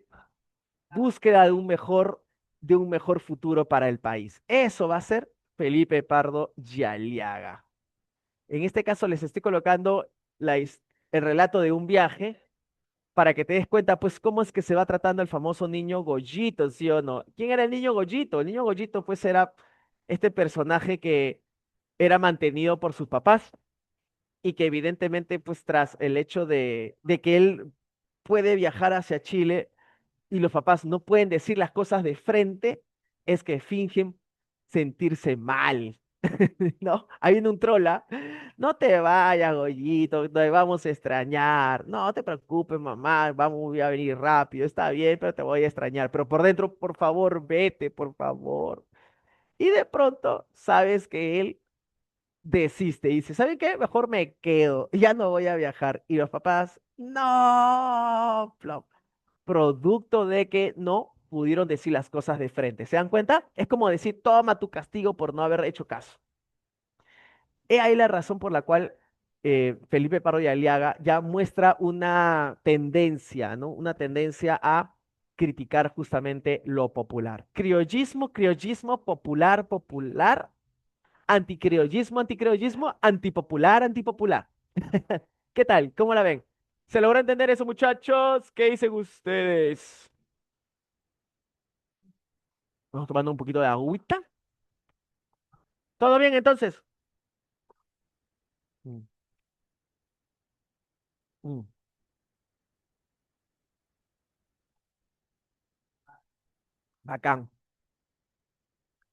búsqueda de un mejor futuro para el país. Eso va a ser Felipe Pardo Yaliaga. En este caso les estoy colocando el relato de un viaje para que te des cuenta, pues, cómo es que se va tratando el famoso niño Goyito, ¿sí o no? ¿Quién era el niño Goyito? El niño Goyito, pues, era este personaje que era mantenido por sus papás y que evidentemente, pues tras el hecho de que él puede viajar hacia Chile y los papás no pueden decir las cosas de frente, es que fingen sentirse mal, ¿no? Ahí viene un trola, no te vayas, Goyito, te vamos a extrañar, no te preocupes, mamá, vamos a venir rápido, está bien, pero te voy a extrañar, pero por dentro, por favor, vete, por favor. Y de pronto sabes que él desiste y dice, ¿saben qué? Mejor me quedo, ya no voy a viajar. Y los papás, no, plop, producto de que no pudieron decir las cosas de frente. ¿Se dan cuenta? Es como decir, toma tu castigo por no haber hecho caso. He ahí la razón por la cual Felipe Pardo y Aliaga ya muestra una tendencia, ¿no? Una tendencia a criticar justamente lo popular. Criollismo, criollismo, popular, popular, anticriollismo, anticriollismo, antipopular, antipopular. ¿Qué tal? ¿Cómo la ven? ¿Se logra entender eso, muchachos? ¿Qué dicen ustedes? Vamos tomando un poquito de agüita. ¿Todo bien entonces? Mm, mm, bacán.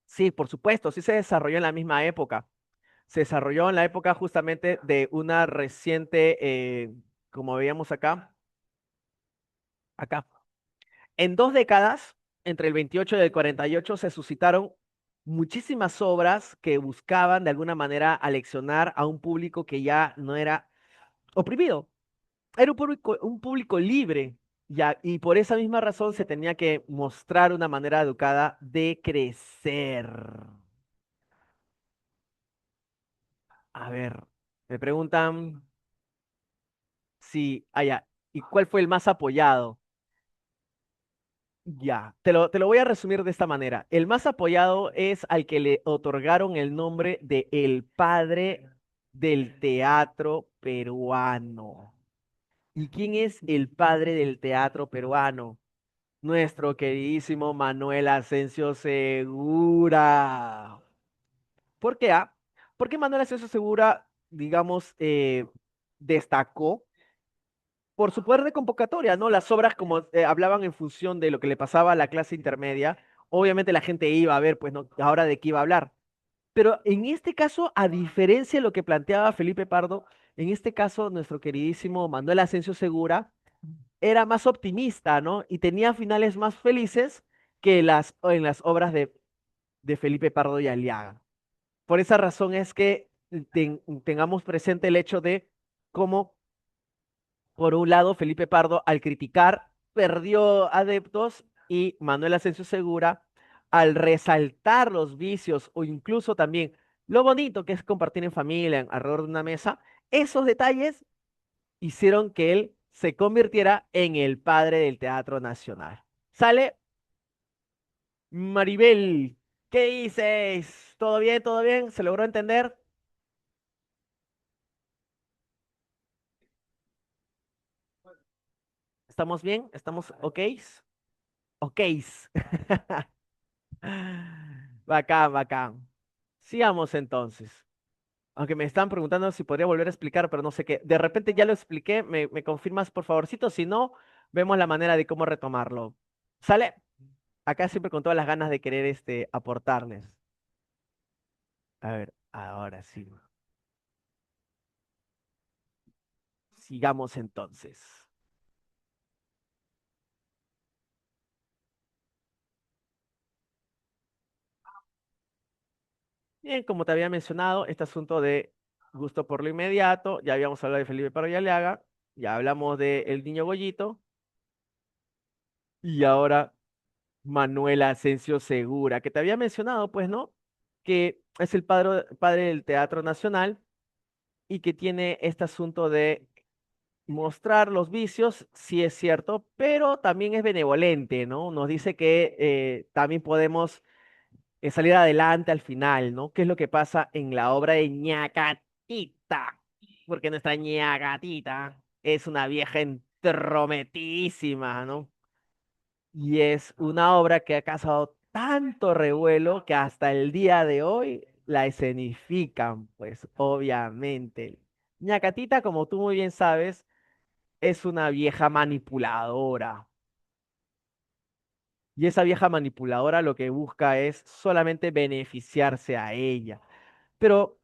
Sí, por supuesto, sí se desarrolló en la misma época. Se desarrolló en la época justamente de una reciente, como veíamos acá. En 2 décadas, entre el 28 y el 48, se suscitaron muchísimas obras que buscaban de alguna manera aleccionar a un público que ya no era oprimido, era un público libre, ya, y por esa misma razón se tenía que mostrar una manera educada de crecer. A ver, me preguntan si, ya, ¿y cuál fue el más apoyado? Ya, te lo voy a resumir de esta manera. El más apoyado es al que le otorgaron el nombre de el padre del teatro peruano. ¿Y quién es el padre del teatro peruano? Nuestro queridísimo Manuel Asensio Segura. ¿Por qué? Porque Manuel Asensio Segura, digamos, destacó por su poder de convocatoria, ¿no? Las obras como hablaban en función de lo que le pasaba a la clase intermedia, obviamente la gente iba a ver, pues, ¿no? Ahora de qué iba a hablar. Pero en este caso, a diferencia de lo que planteaba Felipe Pardo, en este caso, nuestro queridísimo Manuel Asensio Segura era más optimista, ¿no? Y tenía finales más felices que en las obras de Felipe Pardo y Aliaga. Por esa razón es que tengamos presente el hecho de cómo por un lado, Felipe Pardo, al criticar, perdió adeptos y Manuel Asensio Segura, al resaltar los vicios o incluso también lo bonito que es compartir en familia, alrededor de una mesa, esos detalles hicieron que él se convirtiera en el padre del Teatro Nacional. ¿Sale? Maribel, ¿qué dices? ¿Todo bien? ¿Todo bien? ¿Se logró entender? ¿Estamos bien? ¿Estamos ok? Ok. Bacán, bacán. Sigamos entonces. Aunque me están preguntando si podría volver a explicar, pero no sé qué. De repente ya lo expliqué, me confirmas por favorcito. Si no, vemos la manera de cómo retomarlo. ¿Sale? Acá siempre con todas las ganas de querer aportarles. A ver, ahora sí. Sigamos entonces. Bien, como te había mencionado, este asunto de gusto por lo inmediato, ya habíamos hablado de Felipe Parodialiaga, ya hablamos de El Niño Goyito, y ahora Manuel Asensio Segura, que te había mencionado, pues, ¿no? Que es el padre del Teatro Nacional y que tiene este asunto de mostrar los vicios, sí es cierto, pero también es benevolente, ¿no? Nos dice que también podemos salir adelante al final, ¿no? ¿Qué es lo que pasa en la obra de Ñacatita? Porque nuestra Ñacatita es una vieja entrometidísima, ¿no? Y es una obra que ha causado tanto revuelo que hasta el día de hoy la escenifican, pues obviamente. Ñacatita, como tú muy bien sabes, es una vieja manipuladora. Y esa vieja manipuladora lo que busca es solamente beneficiarse a ella. Pero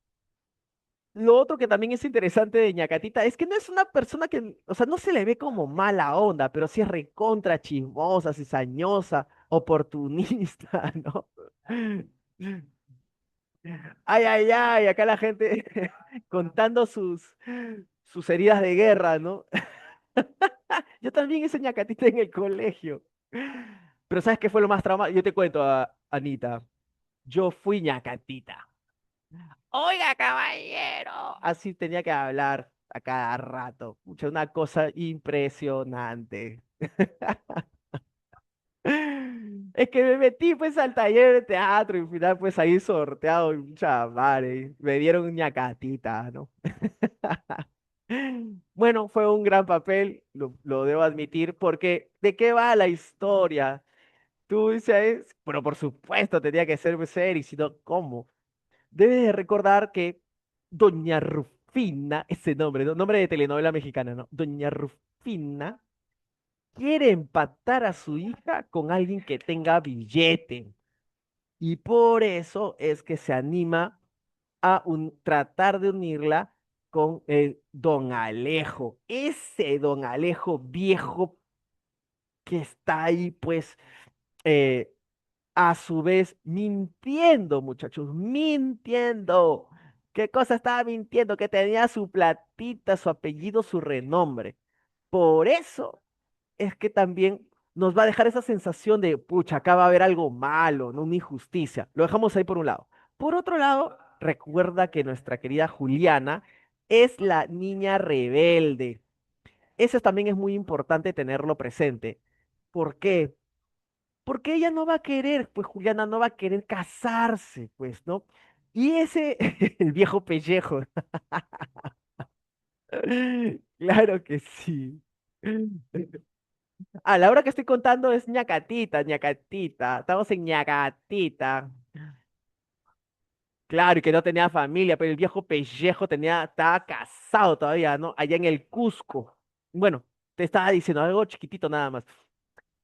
lo otro que también es interesante de Ñacatita es que no es una persona que, o sea, no se le ve como mala onda, pero sí es recontra chismosa, cizañosa, oportunista, ¿no? Ay, ay, ay, acá la gente contando sus heridas de guerra, ¿no? Yo también hice Ñacatita en el colegio. Pero ¿sabes qué fue lo más traumático? Yo te cuento, Anita. Yo fui Ñacatita. Oiga, caballero. Así tenía que hablar a cada rato. Pucha, una cosa impresionante. Es que me metí pues al taller de teatro y al final pues ahí sorteado y mucha madre. Me dieron una ñacatita, ¿no? Bueno, fue un gran papel, lo debo admitir, porque ¿de qué va la historia? Tú dices, pero por supuesto tenía que ser serio, y si no, ¿cómo? Debes de recordar que Doña Rufina, ese nombre, ¿no? Nombre de telenovela mexicana, ¿no? Doña Rufina quiere empatar a su hija con alguien que tenga billete. Y por eso es que se anima a tratar de unirla con el Don Alejo. Ese Don Alejo viejo que está ahí, pues, eh, a su vez mintiendo, muchachos, mintiendo. ¿Qué cosa estaba mintiendo? Que tenía su platita, su apellido, su renombre. Por eso es que también nos va a dejar esa sensación de, pucha, acá va a haber algo malo, ¿no? Una injusticia. Lo dejamos ahí por un lado. Por otro lado, recuerda que nuestra querida Juliana es la niña rebelde. Eso también es muy importante tenerlo presente. ¿Por qué? Porque ella no va a querer, pues Juliana no va a querer casarse, pues, ¿no? Y ese, el viejo pellejo, claro que sí. A la hora que estoy contando es ñacatita, ñacatita, estamos en ñacatita. Claro, y que no tenía familia, pero el viejo pellejo estaba casado todavía, ¿no? Allá en el Cusco. Bueno, te estaba diciendo algo chiquitito nada más.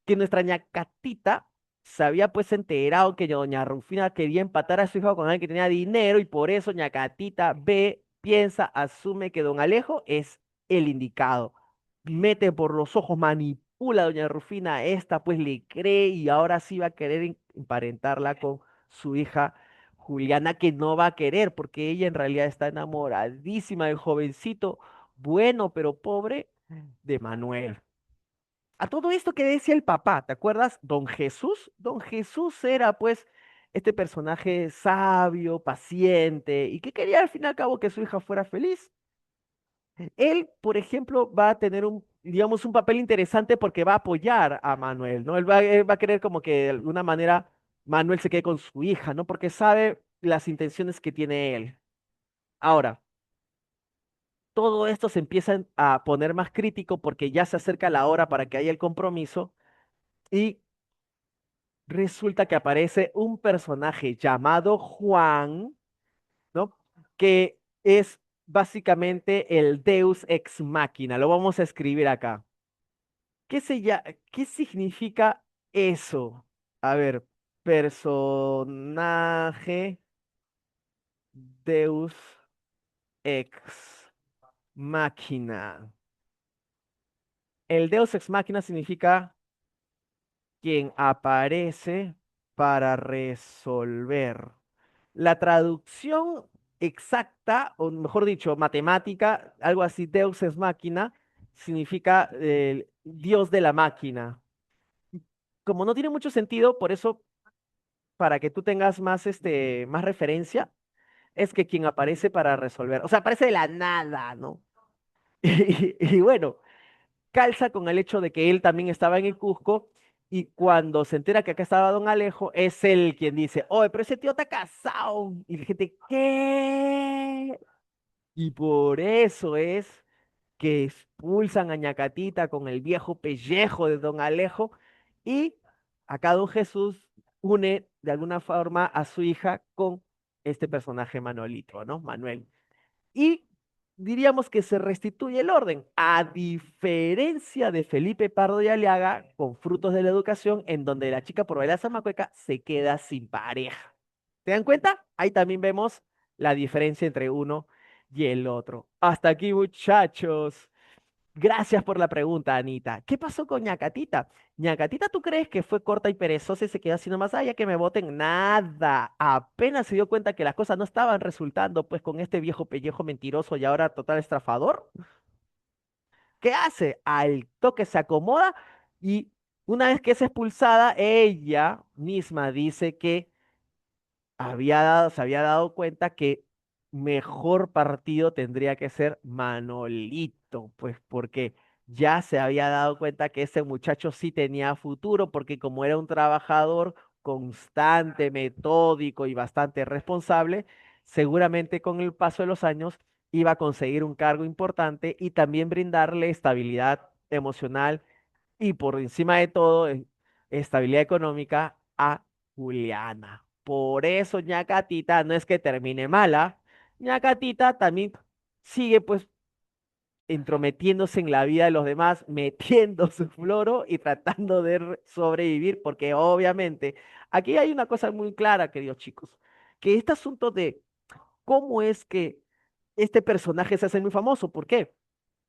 Que nuestra ñacatita se había pues enterado que doña Rufina quería empatar a su hijo con alguien que tenía dinero y por eso ñacatita ve, piensa, asume que don Alejo es el indicado. Mete por los ojos, manipula a doña Rufina, esta pues le cree y ahora sí va a querer emparentarla con su hija Juliana, que no va a querer porque ella en realidad está enamoradísima del jovencito, bueno pero pobre, de Manuel. A todo esto que decía el papá, ¿te acuerdas? Don Jesús. Don Jesús era pues este personaje sabio, paciente y que quería al fin y al cabo que su hija fuera feliz. Él, por ejemplo, va a tener digamos, un papel interesante porque va a apoyar a Manuel, ¿no? Él va a querer como que de alguna manera Manuel se quede con su hija, ¿no? Porque sabe las intenciones que tiene él. Ahora, todo esto se empieza a poner más crítico porque ya se acerca la hora para que haya el compromiso y resulta que aparece un personaje llamado Juan, ¿no? Que es básicamente el Deus ex machina. Lo vamos a escribir acá. ¿Qué significa eso? A ver, personaje Deus ex machina. El Deus ex machina significa quien aparece para resolver. La traducción exacta, o mejor dicho, matemática, algo así, Deus ex machina, significa Dios de la máquina. Como no tiene mucho sentido, por eso, para que tú tengas más, más referencia, es que quien aparece para resolver, o sea, aparece de la nada, ¿no? Y bueno, calza con el hecho de que él también estaba en el Cusco y cuando se entera que acá estaba Don Alejo, es él quien dice, oye, pero ese tío está casado. Y la gente, ¿qué? Y por eso es que expulsan a Ñacatita con el viejo pellejo de Don Alejo y acá Don Jesús une de alguna forma a su hija con este personaje Manolito, ¿no? Manuel. Y diríamos que se restituye el orden, a diferencia de Felipe Pardo y Aliaga con Frutos de la Educación, en donde la chica por bailar Zamacueca se queda sin pareja. ¿Se dan cuenta? Ahí también vemos la diferencia entre uno y el otro. Hasta aquí, muchachos. Gracias por la pregunta, Anita. ¿Qué pasó con Ñacatita? Ñacatita, ¿tú crees que fue corta y perezosa y se quedó así nomás? Ah, ya que me voten. Nada. Apenas se dio cuenta que las cosas no estaban resultando, pues con este viejo pellejo mentiroso y ahora total estafador. ¿Qué hace? Al toque se acomoda y una vez que es expulsada, ella misma dice que se había dado cuenta que mejor partido tendría que ser Manolito, pues porque ya se había dado cuenta que ese muchacho sí tenía futuro, porque como era un trabajador constante, metódico y bastante responsable, seguramente con el paso de los años iba a conseguir un cargo importante y también brindarle estabilidad emocional y por encima de todo, estabilidad económica a Juliana. Por eso Ñacatita no es que termine mala, Ñacatita también sigue pues entrometiéndose en la vida de los demás, metiendo su floro y tratando de sobrevivir, porque obviamente aquí hay una cosa muy clara, queridos chicos, que este asunto de cómo es que este personaje se hace muy famoso, ¿por qué?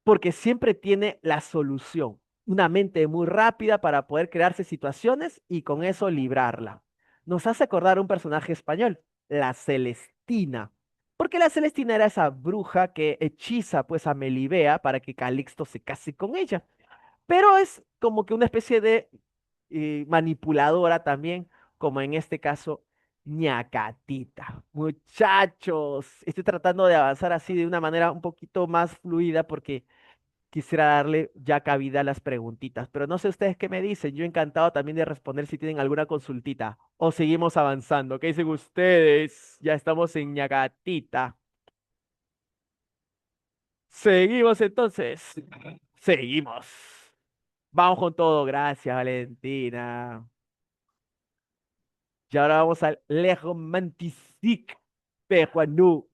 Porque siempre tiene la solución, una mente muy rápida para poder crearse situaciones y con eso librarla. Nos hace acordar a un personaje español, la Celestina, porque la Celestina era esa bruja que hechiza pues a Melibea para que Calixto se case con ella, pero es como que una especie de manipuladora también, como en este caso Ñacatita. Muchachos, estoy tratando de avanzar así de una manera un poquito más fluida porque quisiera darle ya cabida a las preguntitas, pero no sé ustedes qué me dicen. Yo encantado también de responder si tienen alguna consultita. O seguimos avanzando. ¿Qué dicen ustedes? Ya estamos en Ñacatita. Seguimos entonces. Seguimos. Vamos con todo. Gracias, Valentina. Y ahora vamos al Le Romantique peruano.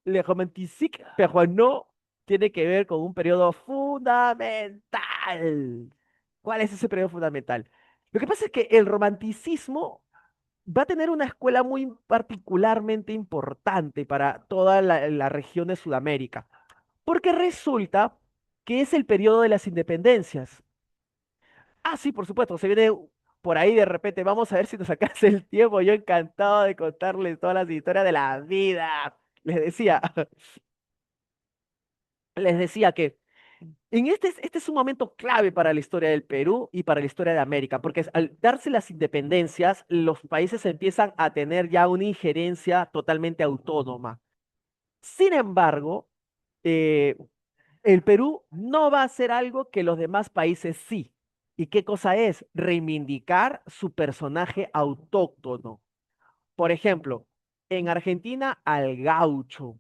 Le Romantique peruano tiene que ver con un periodo fundamental. ¿Cuál es ese periodo fundamental? Lo que pasa es que el romanticismo va a tener una escuela muy particularmente importante para toda la región de Sudamérica, porque resulta que es el periodo de las independencias. Ah, sí, por supuesto, se viene por ahí de repente. Vamos a ver si nos alcanza el tiempo. Yo encantado de contarles todas las historias de la vida. Les decía, les decía que este es un momento clave para la historia del Perú y para la historia de América, porque al darse las independencias, los países empiezan a tener ya una injerencia totalmente autónoma. Sin embargo, eh, El Perú no va a hacer algo que los demás países sí. ¿Y qué cosa es? Reivindicar su personaje autóctono. Por ejemplo, en Argentina al gaucho,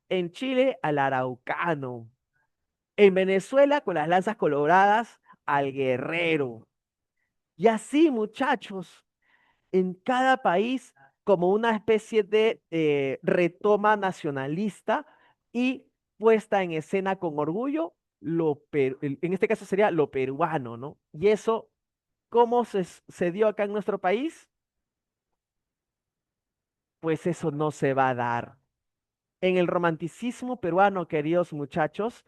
en Chile al araucano, en Venezuela con las lanzas coloradas al guerrero. Y así, muchachos, en cada país como una especie de retoma nacionalista y puesta en escena con orgullo, en este caso sería lo peruano, ¿no? Y eso, ¿cómo se dio acá en nuestro país? Pues eso no se va a dar. En el romanticismo peruano, queridos muchachos,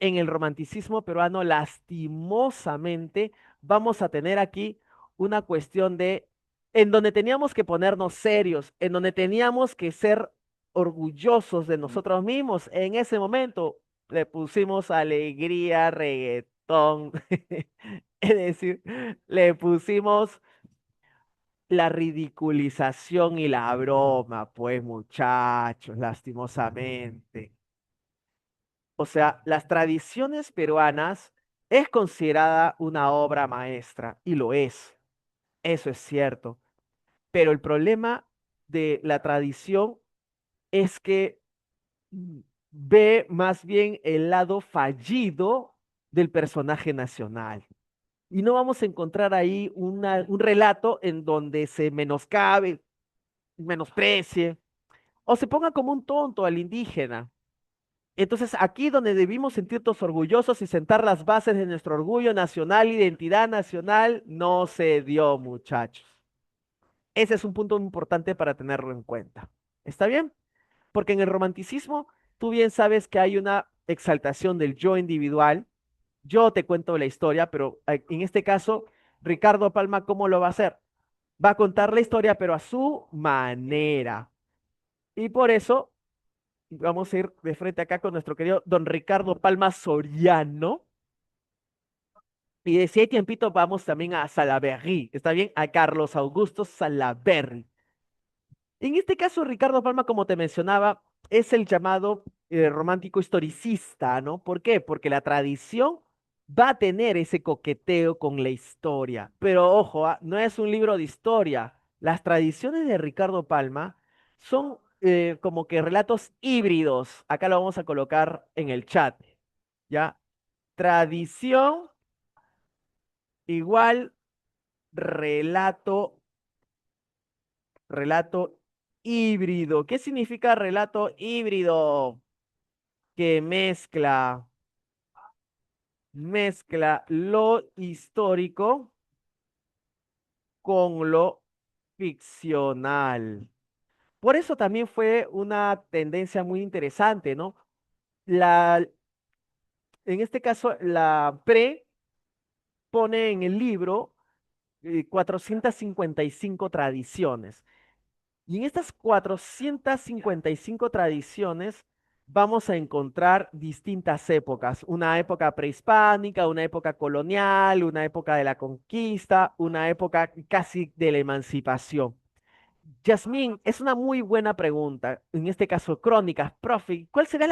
en el romanticismo peruano, lastimosamente, vamos a tener aquí una cuestión de, en donde teníamos que ponernos serios, en donde teníamos que ser orgullosos de nosotros mismos, en ese momento le pusimos alegría, reggaetón, es decir, le pusimos la ridiculización y la broma, pues muchachos, lastimosamente. O sea, las tradiciones peruanas es considerada una obra maestra y lo es, eso es cierto. Pero el problema de la tradición es que mm, ve más bien el lado fallido del personaje nacional. Y no vamos a encontrar ahí un relato en donde se menoscabe, menosprecie o se ponga como un tonto al indígena. Entonces, aquí donde debimos sentirnos orgullosos y sentar las bases de nuestro orgullo nacional, identidad nacional, no se dio, muchachos. Ese es un punto importante para tenerlo en cuenta. ¿Está bien? Porque en el romanticismo, tú bien sabes que hay una exaltación del yo individual. Yo te cuento la historia, pero en este caso, Ricardo Palma, ¿cómo lo va a hacer? Va a contar la historia, pero a su manera. Y por eso vamos a ir de frente acá con nuestro querido don Ricardo Palma Soriano. Y de si hay tiempito, vamos también a Salaberry. ¿Está bien? A Carlos Augusto Salaberry. En este caso, Ricardo Palma, como te mencionaba, es el llamado romántico historicista, ¿no? ¿Por qué? Porque la tradición va a tener ese coqueteo con la historia. Pero ojo, no es un libro de historia. Las tradiciones de Ricardo Palma son como que relatos híbridos. Acá lo vamos a colocar en el chat, ¿ya? Tradición igual relato, relato híbrido. ¿Qué significa relato híbrido? Que mezcla lo histórico con lo ficcional. Por eso también fue una tendencia muy interesante, ¿no? La, en este caso, la PRE pone en el libro 455 tradiciones. Y en estas 455 tradiciones vamos a encontrar distintas épocas, una época prehispánica, una época colonial, una época de la conquista, una época casi de la emancipación. Yasmín, es una muy buena pregunta. En este caso, crónicas. Profe, ¿cuál sería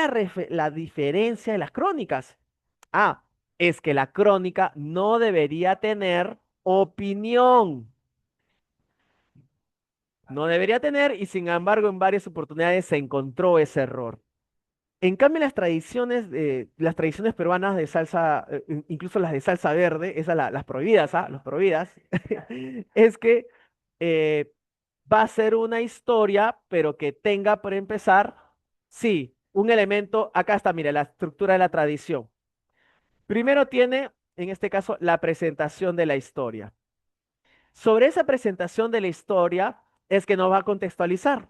la diferencia de las crónicas? Ah, es que la crónica no debería tener opinión. No debería tener y sin embargo en varias oportunidades se encontró ese error. En cambio, las tradiciones peruanas de salsa, incluso las de salsa verde, esas las prohibidas, ¿ah? Las prohibidas, es que eh, va a ser una historia, pero que tenga, por empezar, sí, un elemento, acá está, mire, la estructura de la tradición. Primero tiene, en este caso, la presentación de la historia. Sobre esa presentación de la historia es que nos va a contextualizar.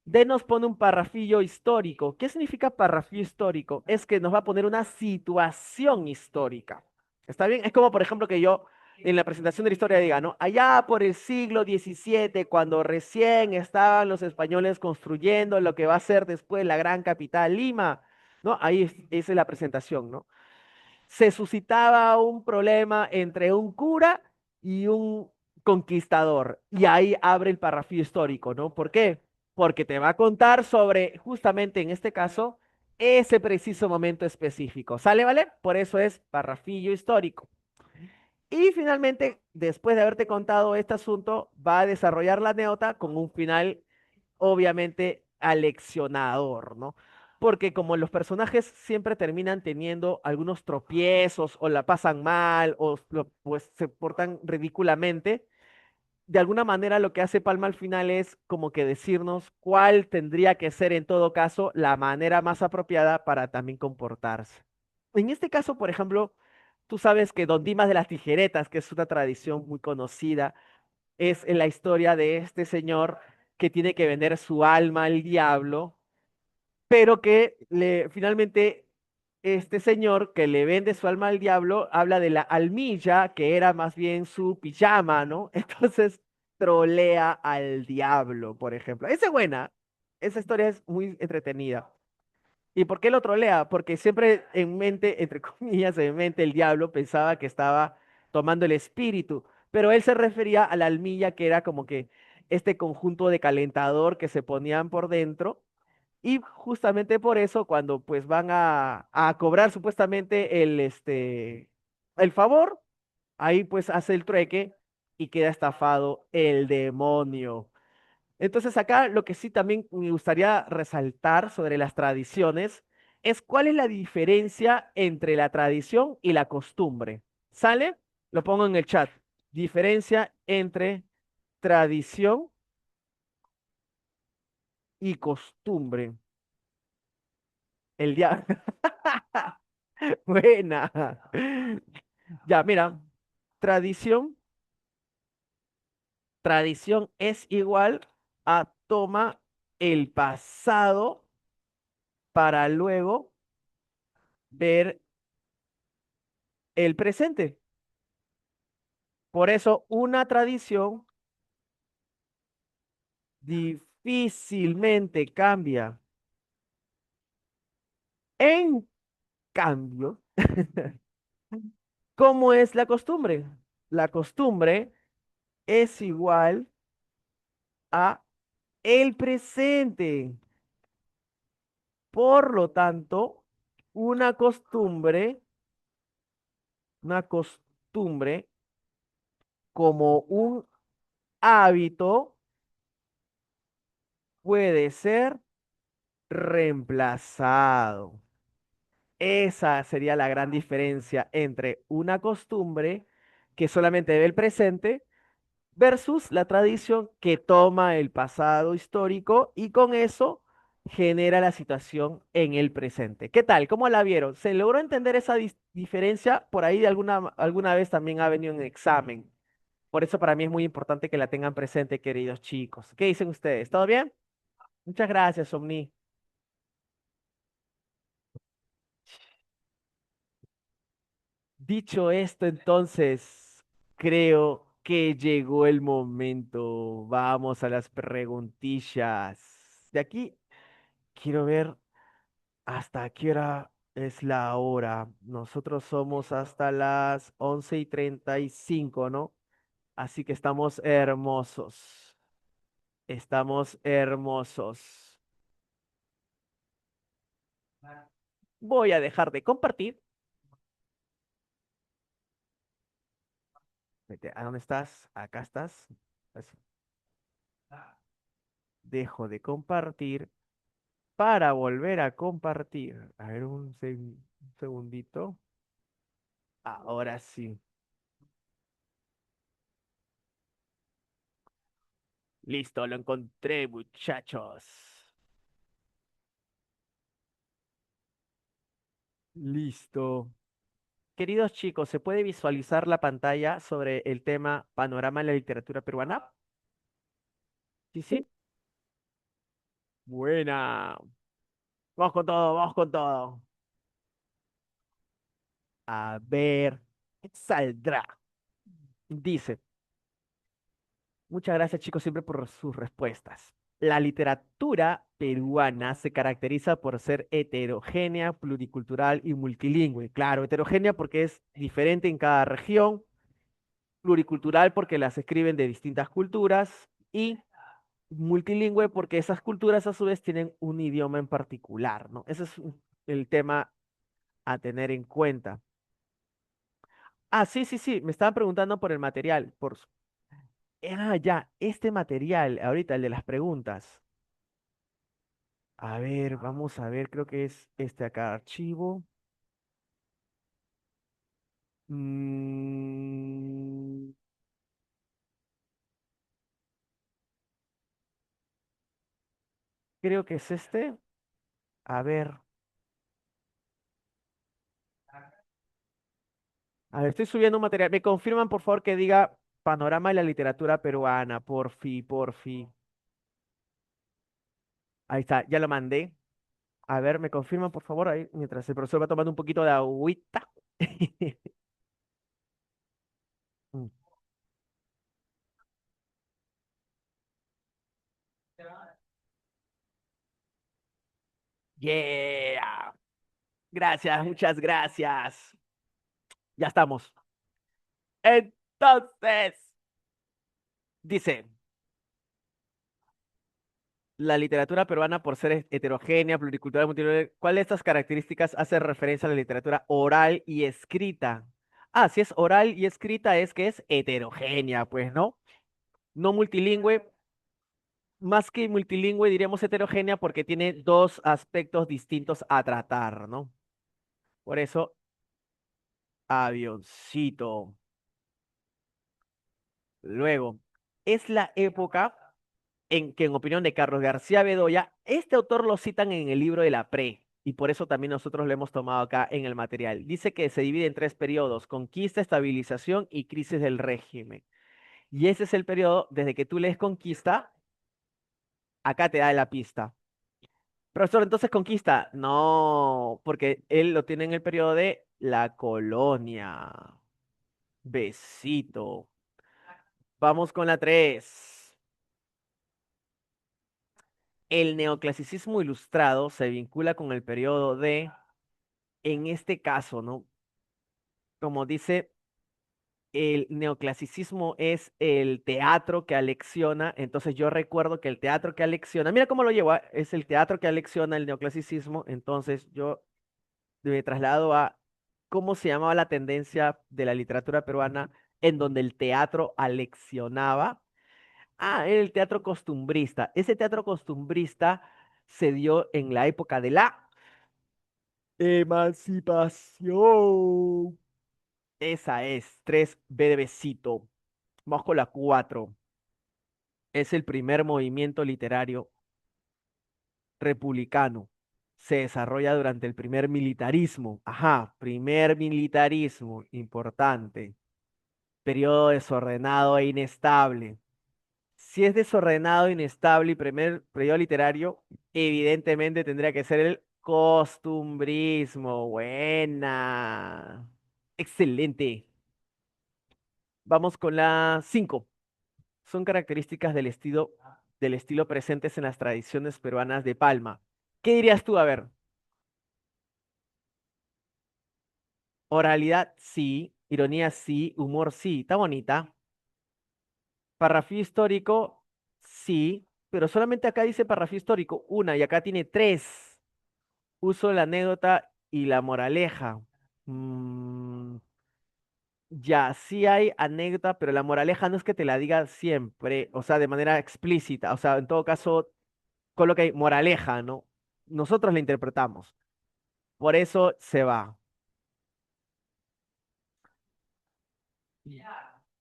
D nos pone un parrafillo histórico. ¿Qué significa parrafillo histórico? Es que nos va a poner una situación histórica. ¿Está bien? Es como, por ejemplo, que yo en la presentación de la historia diga, ¿no? Allá por el siglo XVII, cuando recién estaban los españoles construyendo lo que va a ser después la gran capital, Lima, ¿no? Ahí esa es la presentación, ¿no? Se suscitaba un problema entre un cura y un conquistador. Y ahí abre el parrafillo histórico, ¿no? ¿Por qué? Porque te va a contar sobre, justamente en este caso, ese preciso momento específico. ¿Sale, vale? Por eso es parrafillo histórico. Y finalmente, después de haberte contado este asunto, va a desarrollar la anécdota con un final obviamente aleccionador, ¿no? Porque como los personajes siempre terminan teniendo algunos tropiezos o la pasan mal o pues se portan ridículamente, de alguna manera lo que hace Palma al final es como que decirnos cuál tendría que ser en todo caso la manera más apropiada para también comportarse. En este caso, por ejemplo, tú sabes que Don Dimas de las Tijeretas, que es una tradición muy conocida, es en la historia de este señor que tiene que vender su alma al diablo, pero que finalmente este señor que le vende su alma al diablo habla de la almilla, que era más bien su pijama, ¿no? Entonces trolea al diablo, por ejemplo. Esa es buena, esa historia es muy entretenida. ¿Y por qué lo trolea? Porque siempre en mente, entre comillas, en mente, el diablo pensaba que estaba tomando el espíritu, pero él se refería a la almilla, que era como que este conjunto de calentador que se ponían por dentro. Y justamente por eso, cuando pues van a cobrar supuestamente el favor, ahí pues hace el trueque y queda estafado el demonio. Entonces acá lo que sí también me gustaría resaltar sobre las tradiciones es cuál es la diferencia entre la tradición y la costumbre. ¿Sale? Lo pongo en el chat. Diferencia entre tradición y costumbre. El día. Buena. Ya, mira, tradición, tradición es igual a toma el pasado para luego ver el presente. Por eso, una tradición difícilmente cambia. En cambio, ¿cómo es la costumbre? La costumbre es igual a el presente. Por lo tanto, una costumbre, una costumbre como un hábito puede ser reemplazado. Esa sería la gran diferencia entre una costumbre que solamente ve el presente versus la tradición que toma el pasado histórico y con eso genera la situación en el presente. ¿Qué tal? ¿Cómo la vieron? ¿Se logró entender esa diferencia? Por ahí de alguna vez también ha venido en examen. Por eso para mí es muy importante que la tengan presente, queridos chicos. ¿Qué dicen ustedes? ¿Todo bien? Muchas gracias, Omni. Dicho esto, entonces, creo que llegó el momento. Vamos a las preguntillas. De aquí quiero ver hasta qué hora es la hora. Nosotros somos hasta las 11:35, ¿no? Así que estamos hermosos. Estamos hermosos. Voy a dejar de compartir. Vete, ¿a dónde estás? Acá estás. Así. Dejo de compartir para volver a compartir. A ver, un segundito. Ahora sí. Listo, lo encontré, muchachos. Listo. Queridos chicos, ¿se puede visualizar la pantalla sobre el tema Panorama de la literatura peruana? Sí, sí. Buena. Vamos con todo, vamos con todo. A ver, ¿qué saldrá? Dice, muchas gracias chicos siempre por sus respuestas. La literatura peruana se caracteriza por ser heterogénea, pluricultural y multilingüe. Claro, heterogénea porque es diferente en cada región, pluricultural porque las escriben de distintas culturas y multilingüe porque esas culturas a su vez tienen un idioma en particular, ¿no? Ese es el tema a tener en cuenta. Ah, sí, sí, sí, me estaban preguntando por el material, ya, este material, ahorita el de las preguntas. A ver, vamos a ver, creo que es este acá, archivo. Mm, creo que es este. A ver, estoy subiendo un material. ¿Me confirman, por favor, que diga panorama de la literatura peruana? Porfi, porfi. Ahí está, ya lo mandé. A ver, ¿me confirman, por favor, ahí, mientras el profesor va tomando un poquito de agüita? Mm, Yeah. Gracias, muchas gracias. Ya estamos. Entonces, dice, la literatura peruana por ser heterogénea, pluricultural, multilingüe, ¿cuál de estas características hace referencia a la literatura oral y escrita? Ah, si es oral y escrita es que es heterogénea, pues, ¿no? No multilingüe, más que multilingüe diríamos heterogénea porque tiene dos aspectos distintos a tratar, ¿no? Por eso, avioncito. Luego, es la época en que, en opinión de Carlos García Bedoya, este autor lo citan en el libro de la Pre, y por eso también nosotros lo hemos tomado acá en el material. Dice que se divide en tres periodos: conquista, estabilización y crisis del régimen. Y ese es el periodo, desde que tú lees conquista, acá te da la pista. Profesor, entonces conquista. No, porque él lo tiene en el periodo de la colonia. Besito. Vamos con la 3. El neoclasicismo ilustrado se vincula con el periodo de, en este caso, ¿no? Como dice, el neoclasicismo es el teatro que alecciona, entonces yo recuerdo que el teatro que alecciona, mira cómo lo llevo, es el teatro que alecciona el neoclasicismo, entonces yo me traslado a cómo se llamaba la tendencia de la literatura peruana en donde el teatro aleccionaba. Ah, el teatro costumbrista. Ese teatro costumbrista se dio en la época de la emancipación. Esa es, 3B de besito. Vamos con la 4. Es el primer movimiento literario republicano. Se desarrolla durante el primer militarismo. Ajá, primer militarismo, importante. Periodo desordenado e inestable. Si es desordenado, inestable y primer periodo literario, evidentemente tendría que ser el costumbrismo. Buena. Excelente. Vamos con la 5. Son características del estilo presentes en las tradiciones peruanas de Palma. ¿Qué dirías tú? A ver, oralidad sí, ironía sí, humor sí, está bonita. Parrafio histórico sí, pero solamente acá dice parrafio histórico una y acá tiene tres. Uso la anécdota y la moraleja. Mm, ya, sí hay anécdota, pero la moraleja no es que te la diga siempre, o sea, de manera explícita. O sea, en todo caso, coloca ahí moraleja, ¿no? Nosotros la interpretamos. Por eso se va.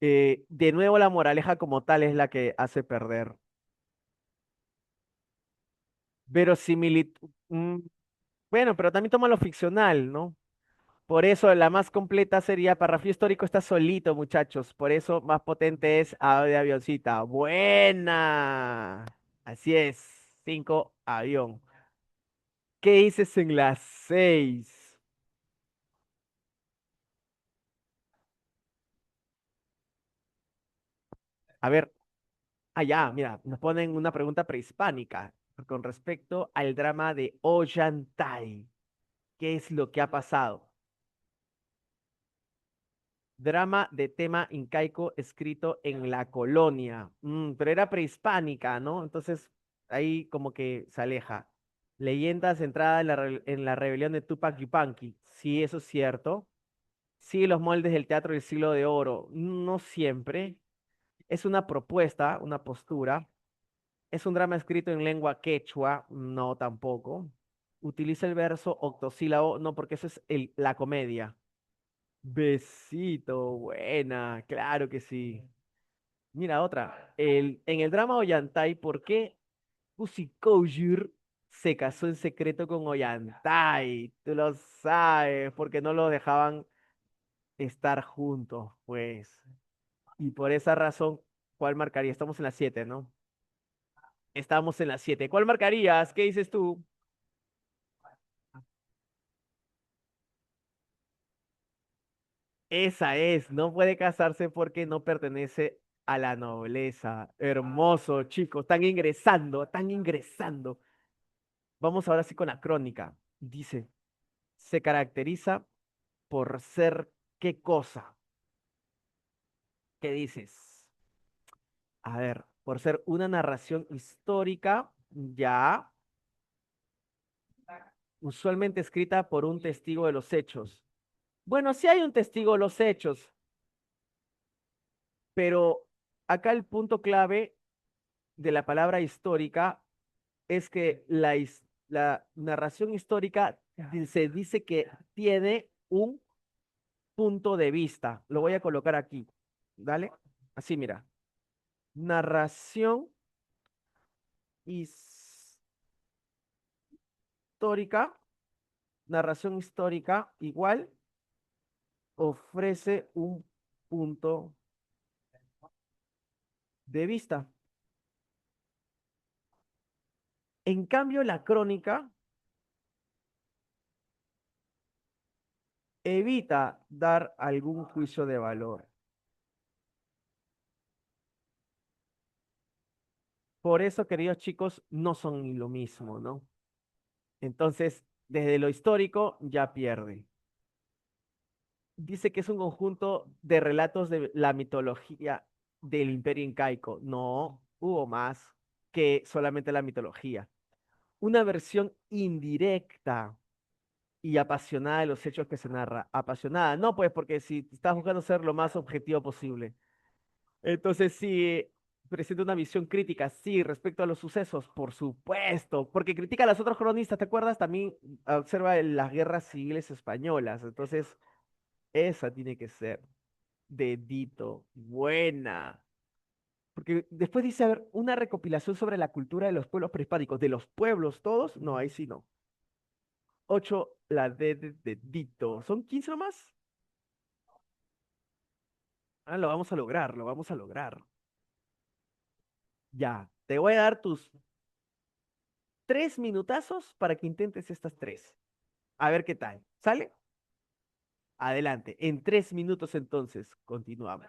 De nuevo, la moraleja como tal es la que hace perder. Verosimilitud. Bueno, pero también toma lo ficcional, ¿no? Por eso la más completa sería Parrafio Histórico está solito, muchachos. Por eso más potente es Ave de Avioncita. Buena. Así es. 5, avión. ¿Qué dices en las 6? A ver, allá, mira, nos ponen una pregunta prehispánica con respecto al drama de Ollantay. ¿Qué es lo que ha pasado? Drama de tema incaico escrito en la colonia. Pero era prehispánica, ¿no? Entonces ahí como que se aleja. Leyenda centrada en la rebelión de Tupac Yupanqui. Sí, eso es cierto. Sí, los moldes del teatro del siglo de oro. No siempre. Es una propuesta, una postura. Es un drama escrito en lengua quechua. No, tampoco. Utiliza el verso octosílabo. No, porque eso es la comedia. Besito, buena, claro que sí. Mira, otra. En el drama Ollantay, ¿por qué Pussy Kojur se casó en secreto con Ollantay? Tú lo sabes, porque no lo dejaban estar juntos, pues. Y por esa razón, ¿cuál marcaría? Estamos en las 7, ¿no? Estamos en las 7. ¿Cuál marcarías? ¿Qué dices tú? Esa es, no puede casarse porque no pertenece a la nobleza. Hermoso, chicos, están ingresando, están ingresando. Vamos ahora sí con la crónica. Dice, se caracteriza por ser ¿qué cosa? ¿Qué dices? A ver, por ser una narración histórica, ya, usualmente escrita por un testigo de los hechos. Bueno, sí hay un testigo de los hechos, pero acá el punto clave de la palabra histórica es que la narración histórica se dice que tiene un punto de vista. Lo voy a colocar aquí. ¿Dale? Así, mira. Narración histórica, narración histórica igual ofrece un punto de vista. En cambio, la crónica evita dar algún juicio de valor. Por eso, queridos chicos, no son ni lo mismo, ¿no? Entonces, desde lo histórico ya pierde. Dice que es un conjunto de relatos de la mitología del Imperio Incaico. No, hubo más que solamente la mitología. Una versión indirecta y apasionada de los hechos que se narra. Apasionada, no, pues porque si estás buscando ser lo más objetivo posible. Entonces, sí, presenta una visión crítica, sí, respecto a los sucesos, por supuesto, porque critica a los otros cronistas, ¿te acuerdas? También observa las guerras civiles españolas, entonces, esa tiene que ser dedito, buena. Porque después dice, a ver, una recopilación sobre la cultura de los pueblos prehispánicos, de los pueblos todos, no, ahí sí no. 8, la D de dedito, ¿son 15 nomás? Ah, lo vamos a lograr, lo vamos a lograr. Ya, te voy a dar tus 3 minutazos para que intentes estas tres. A ver qué tal. ¿Sale? Adelante. En 3 minutos entonces, continuamos.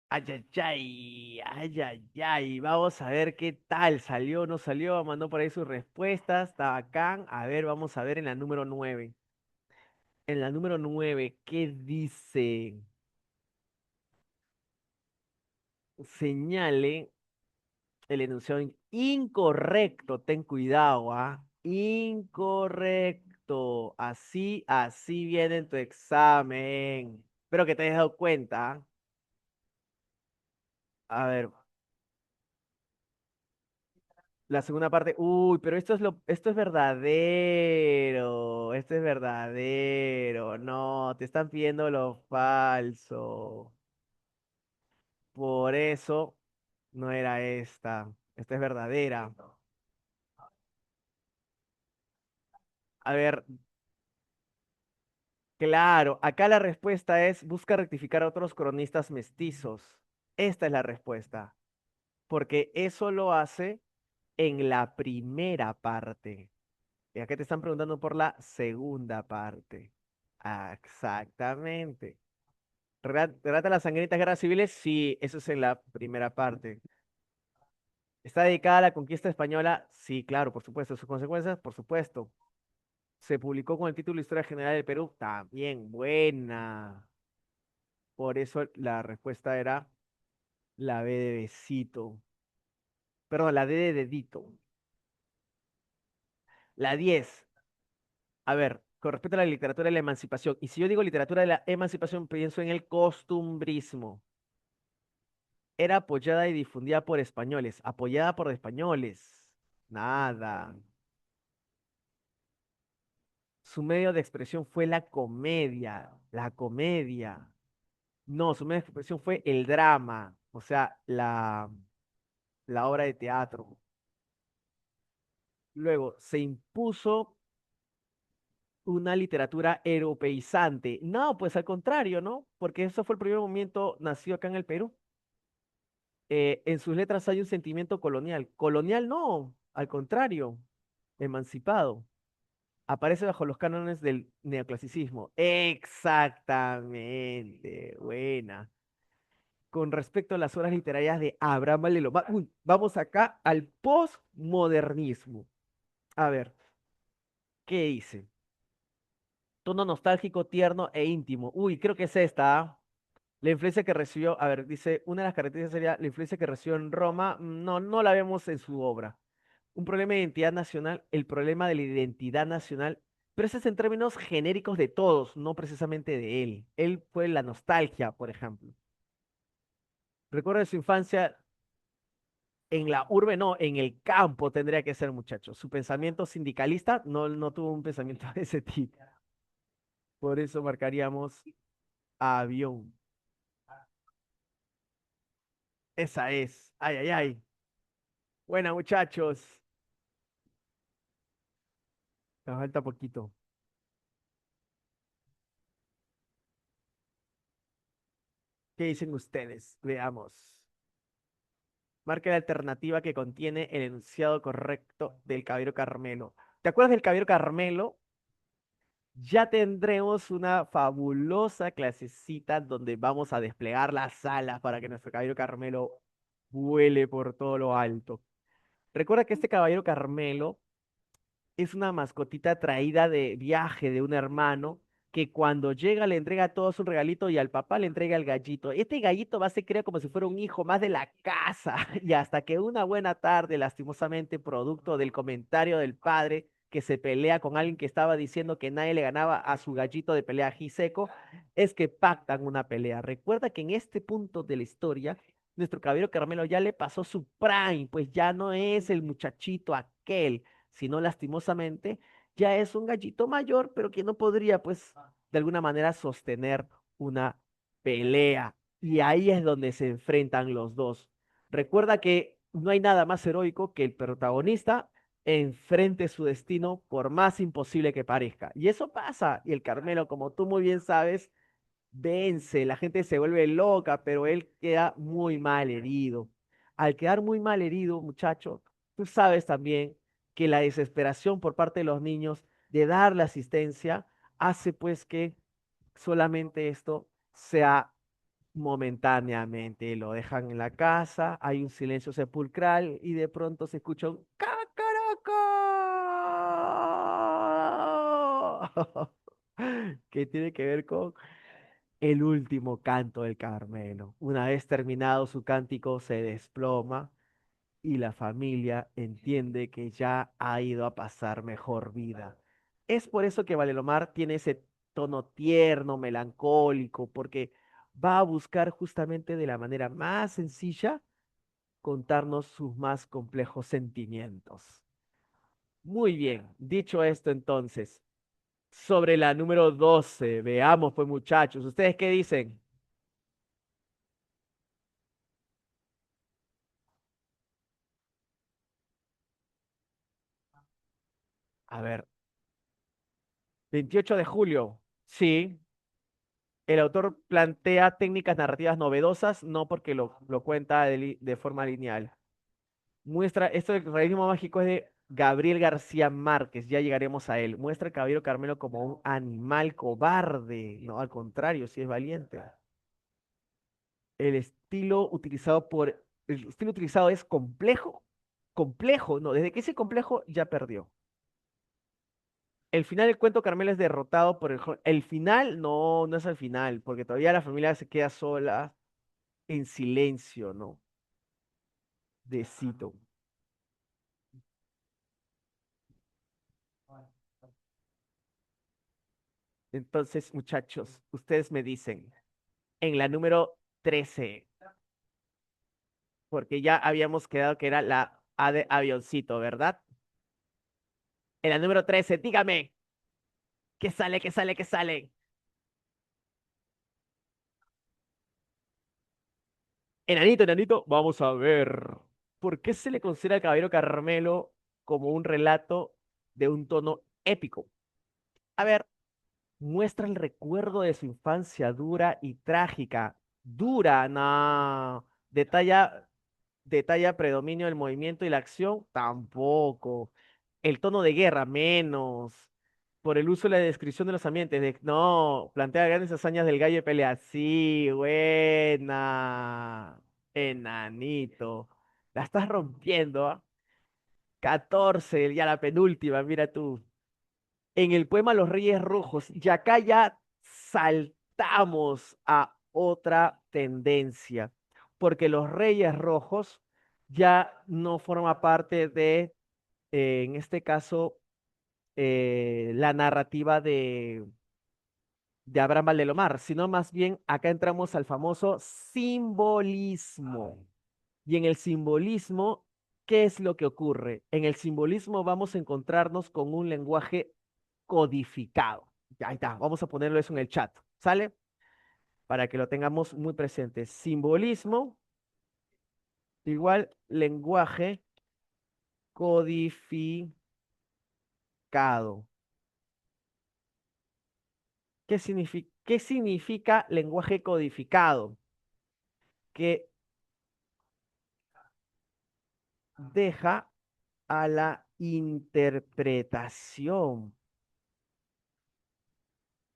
Ay, ay, ay, ay, ay, ay. Vamos a ver qué tal. ¿Salió o no salió? Mandó por ahí sus respuestas. Está bacán. A ver, vamos a ver en la número 9. En la número 9, ¿qué dice? Señale el enunciado incorrecto. Ten cuidado, ¿ah? Incorrecto. Así viene en tu examen. Espero que te hayas dado cuenta. ¿Ah? A ver, la segunda parte. Uy, pero esto es verdadero. Esto es verdadero. No, te están pidiendo lo falso. Por eso no era esta. Esta es verdadera. A ver, claro, acá la respuesta es busca rectificar a otros cronistas mestizos. Esta es la respuesta. Porque eso lo hace en la primera parte. Y acá te están preguntando por la segunda parte. Ah, exactamente. ¿Relata las sangrientas guerras civiles? Sí, eso es en la primera parte. ¿Está dedicada a la conquista española? Sí, claro, por supuesto. ¿Sus consecuencias? Por supuesto. ¿Se publicó con el título Historia General del Perú? También, buena. Por eso la respuesta era la B de besito. Perdón, la D de dedito. La 10. A ver, con respecto a la literatura de la emancipación. Y si yo digo literatura de la emancipación, pienso en el costumbrismo. Era apoyada y difundida por españoles. Apoyada por españoles. Nada. Su medio de expresión fue la comedia. La comedia. No, su medio de expresión fue el drama. O sea, la obra de teatro. Luego, se impuso una literatura europeizante. No, pues al contrario, ¿no? Porque eso fue el primer movimiento nacido acá en el Perú. En sus letras hay un sentimiento colonial. Colonial no, al contrario, emancipado. Aparece bajo los cánones del neoclasicismo. Exactamente, buena. Con respecto a las obras literarias de Abraham Valelo. Uy, vamos acá al postmodernismo. A ver, ¿qué dice? Tono nostálgico, tierno e íntimo. Uy, creo que es esta. ¿Ah? La influencia que recibió, a ver, dice, una de las características sería la influencia que recibió en Roma. No, no la vemos en su obra. Un problema de identidad nacional, el problema de la identidad nacional, pero ese es en términos genéricos de todos, no precisamente de él. Él fue la nostalgia, por ejemplo. Recuerda de su infancia en la urbe, no, en el campo tendría que ser, muchacho. Su pensamiento sindicalista no tuvo un pensamiento de ese tipo. Por eso marcaríamos avión. Esa es. Ay, ay, ay. Buena, muchachos. Nos falta poquito. ¿Qué dicen ustedes? Veamos. Marca la alternativa que contiene el enunciado correcto del Caballero Carmelo. ¿Te acuerdas del Caballero Carmelo? Ya tendremos una fabulosa clasecita donde vamos a desplegar las alas para que nuestro Caballero Carmelo vuele por todo lo alto. Recuerda que este Caballero Carmelo es una mascotita traída de viaje de un hermano que cuando llega le entrega a todos un regalito y al papá le entrega el gallito. Este gallito va a ser criado como si fuera un hijo más de la casa y hasta que una buena tarde, lastimosamente, producto del comentario del padre que se pelea con alguien que estaba diciendo que nadie le ganaba a su gallito de pelea seco, es que pactan una pelea. Recuerda que en este punto de la historia, nuestro caballero Carmelo ya le pasó su prime, pues ya no es el muchachito aquel sino lastimosamente ya es un gallito mayor, pero que no podría, pues, de alguna manera sostener una pelea. Y ahí es donde se enfrentan los dos. Recuerda que no hay nada más heroico que el protagonista enfrente su destino por más imposible que parezca. Y eso pasa. Y el Carmelo, como tú muy bien sabes, vence, la gente se vuelve loca, pero él queda muy mal herido. Al quedar muy mal herido, muchacho, tú sabes también que la desesperación por parte de los niños de darle asistencia hace pues que solamente esto sea momentáneamente. Lo dejan en la casa, hay un silencio sepulcral y de pronto se escucha un ¡Cacaraca! Que tiene que ver con el último canto del Carmelo. Una vez terminado su cántico, se desploma y la familia entiende que ya ha ido a pasar mejor vida. Es por eso que Valelomar tiene ese tono tierno, melancólico, porque va a buscar justamente de la manera más sencilla contarnos sus más complejos sentimientos. Muy bien, dicho esto entonces, sobre la número 12, veamos pues muchachos, ¿ustedes qué dicen? A ver, 28 de julio, sí, el autor plantea técnicas narrativas novedosas, no porque lo cuenta de forma lineal. Muestra, esto del realismo mágico es de Gabriel García Márquez, ya llegaremos a él. Muestra a Caballero Carmelo como un animal cobarde, no, al contrario, sí es valiente. El estilo utilizado el estilo utilizado es complejo, complejo, no, desde que ese complejo ya perdió. El final del cuento Carmelo es derrotado por el final, no, no es el final, porque todavía la familia se queda sola en silencio, ¿no? De Cito. Entonces, muchachos, ustedes me dicen, en la número 13, porque ya habíamos quedado que era la A de avioncito, ¿verdad? En la número 13, dígame, ¿qué sale, qué sale, qué sale? Enanito, enanito, vamos a ver. ¿Por qué se le considera al Caballero Carmelo como un relato de un tono épico? A ver, muestra el recuerdo de su infancia dura y trágica. Dura, no. Detalla predominio del movimiento y la acción, tampoco. El tono de guerra, menos. Por el uso y la descripción de los ambientes, no. Plantea grandes hazañas del gallo de pelea, sí, buena. Enanito. La estás rompiendo, ¿ah? 14, ya la penúltima, mira tú. En el poema Los Reyes Rojos, y acá ya saltamos a otra tendencia, porque los Reyes Rojos ya no forma parte de, en este caso, la narrativa de Abraham Valdelomar, sino más bien acá entramos al famoso simbolismo. Y en el simbolismo, ¿qué es lo que ocurre? En el simbolismo vamos a encontrarnos con un lenguaje codificado. Ya ahí está, vamos a ponerlo eso en el chat, ¿sale? Para que lo tengamos muy presente. Simbolismo igual lenguaje codificado. ¿Qué significa lenguaje codificado? Que deja a la interpretación.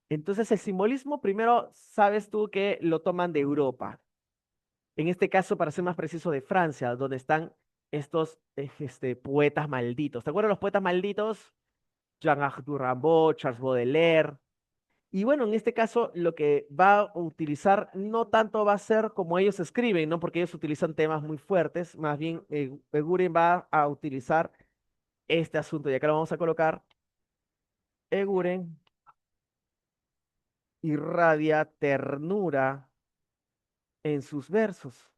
Entonces, el simbolismo, primero, sabes tú que lo toman de Europa. En este caso, para ser más preciso, de Francia, donde están estos poetas malditos. ¿Te acuerdas de los poetas malditos? Jean-Arthur Rimbaud, Charles Baudelaire. Y bueno, en este caso, lo que va a utilizar no tanto va a ser como ellos escriben, ¿no? Porque ellos utilizan temas muy fuertes. Más bien, Eguren va a utilizar este asunto. Y acá lo vamos a colocar. Eguren irradia ternura en sus versos,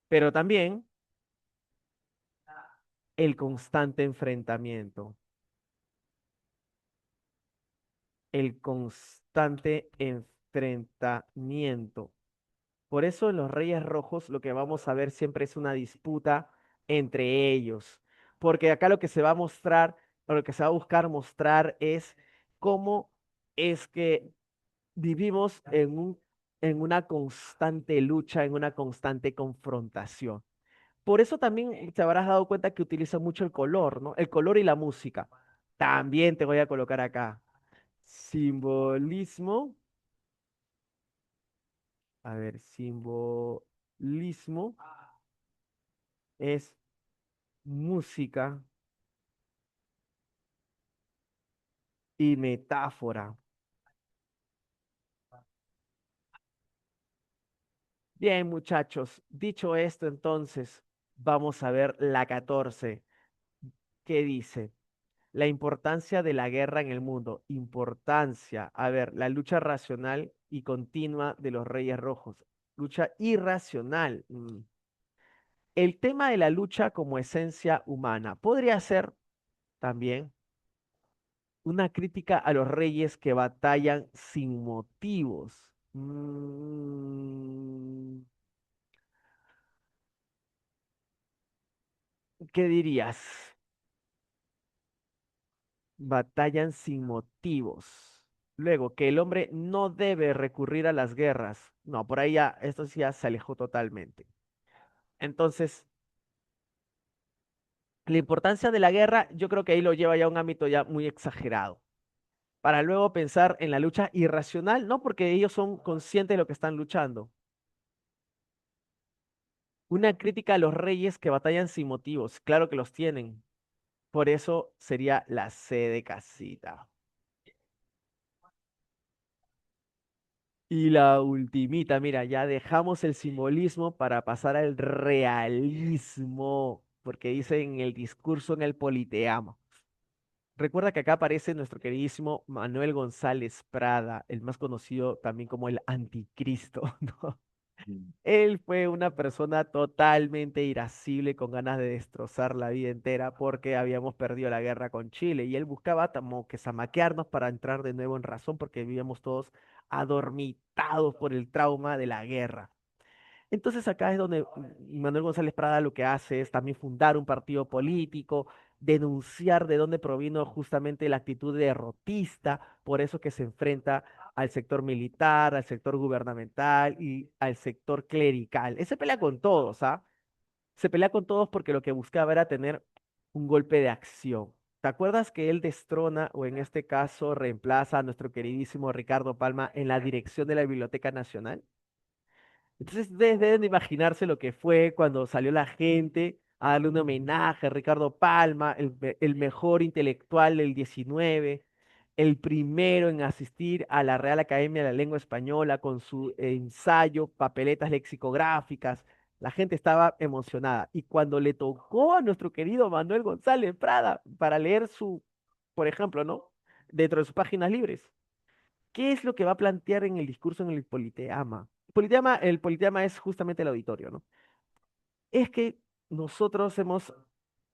pero también el constante enfrentamiento, el constante enfrentamiento. Por eso en los Reyes Rojos lo que vamos a ver siempre es una disputa entre ellos, porque acá lo que se va a mostrar, o lo que se va a buscar mostrar es cómo es que vivimos en una constante lucha, en una constante confrontación. Por eso también te habrás dado cuenta que utiliza mucho el color, ¿no? El color y la música. También te voy a colocar acá. Simbolismo A ver, simbolismo es música y metáfora. Bien, muchachos, dicho esto, entonces, vamos a ver la 14. ¿Qué dice? La importancia de la guerra en el mundo. Importancia. A ver, la lucha racional y continua de los Reyes Rojos. Lucha irracional. El tema de la lucha como esencia humana. Podría ser también una crítica a los reyes que batallan sin motivos. ¿Qué dirías? Batallan sin motivos. Luego, que el hombre no debe recurrir a las guerras. No, por ahí ya, esto sí ya se alejó totalmente. Entonces, la importancia de la guerra, yo creo que ahí lo lleva ya a un ámbito ya muy exagerado. Para luego pensar en la lucha irracional, no porque ellos son conscientes de lo que están luchando. Una crítica a los reyes que batallan sin motivos. Claro que los tienen. Por eso sería la C de casita. Y la ultimita, mira, ya dejamos el simbolismo para pasar al realismo, porque dice en el discurso en el Politeama. Recuerda que acá aparece nuestro queridísimo Manuel González Prada, el más conocido también como el Anticristo, ¿no? Él fue una persona totalmente irascible, con ganas de destrozar la vida entera porque habíamos perdido la guerra con Chile y él buscaba como que zamaquearnos para entrar de nuevo en razón porque vivíamos todos adormitados por el trauma de la guerra. Entonces acá es donde Manuel González Prada lo que hace es también fundar un partido político, denunciar de dónde provino justamente la actitud derrotista, por eso que se enfrenta al sector militar, al sector gubernamental y al sector clerical. Él se pelea con todos, ¿ah? Se pelea con todos porque lo que buscaba era tener un golpe de acción. ¿Te acuerdas que él destrona, o en este caso reemplaza a nuestro queridísimo Ricardo Palma en la dirección de la Biblioteca Nacional? Entonces ustedes deben de imaginarse lo que fue cuando salió la gente a darle un homenaje a Ricardo Palma, el mejor intelectual del 19, el primero en asistir a la Real Academia de la Lengua Española con su ensayo, papeletas lexicográficas. La gente estaba emocionada. Y cuando le tocó a nuestro querido Manuel González Prada para leer su, por ejemplo, ¿no? Dentro de sus páginas libres. ¿Qué es lo que va a plantear en el discurso en el Politeama? El Politeama es justamente el auditorio, ¿no? Es que nosotros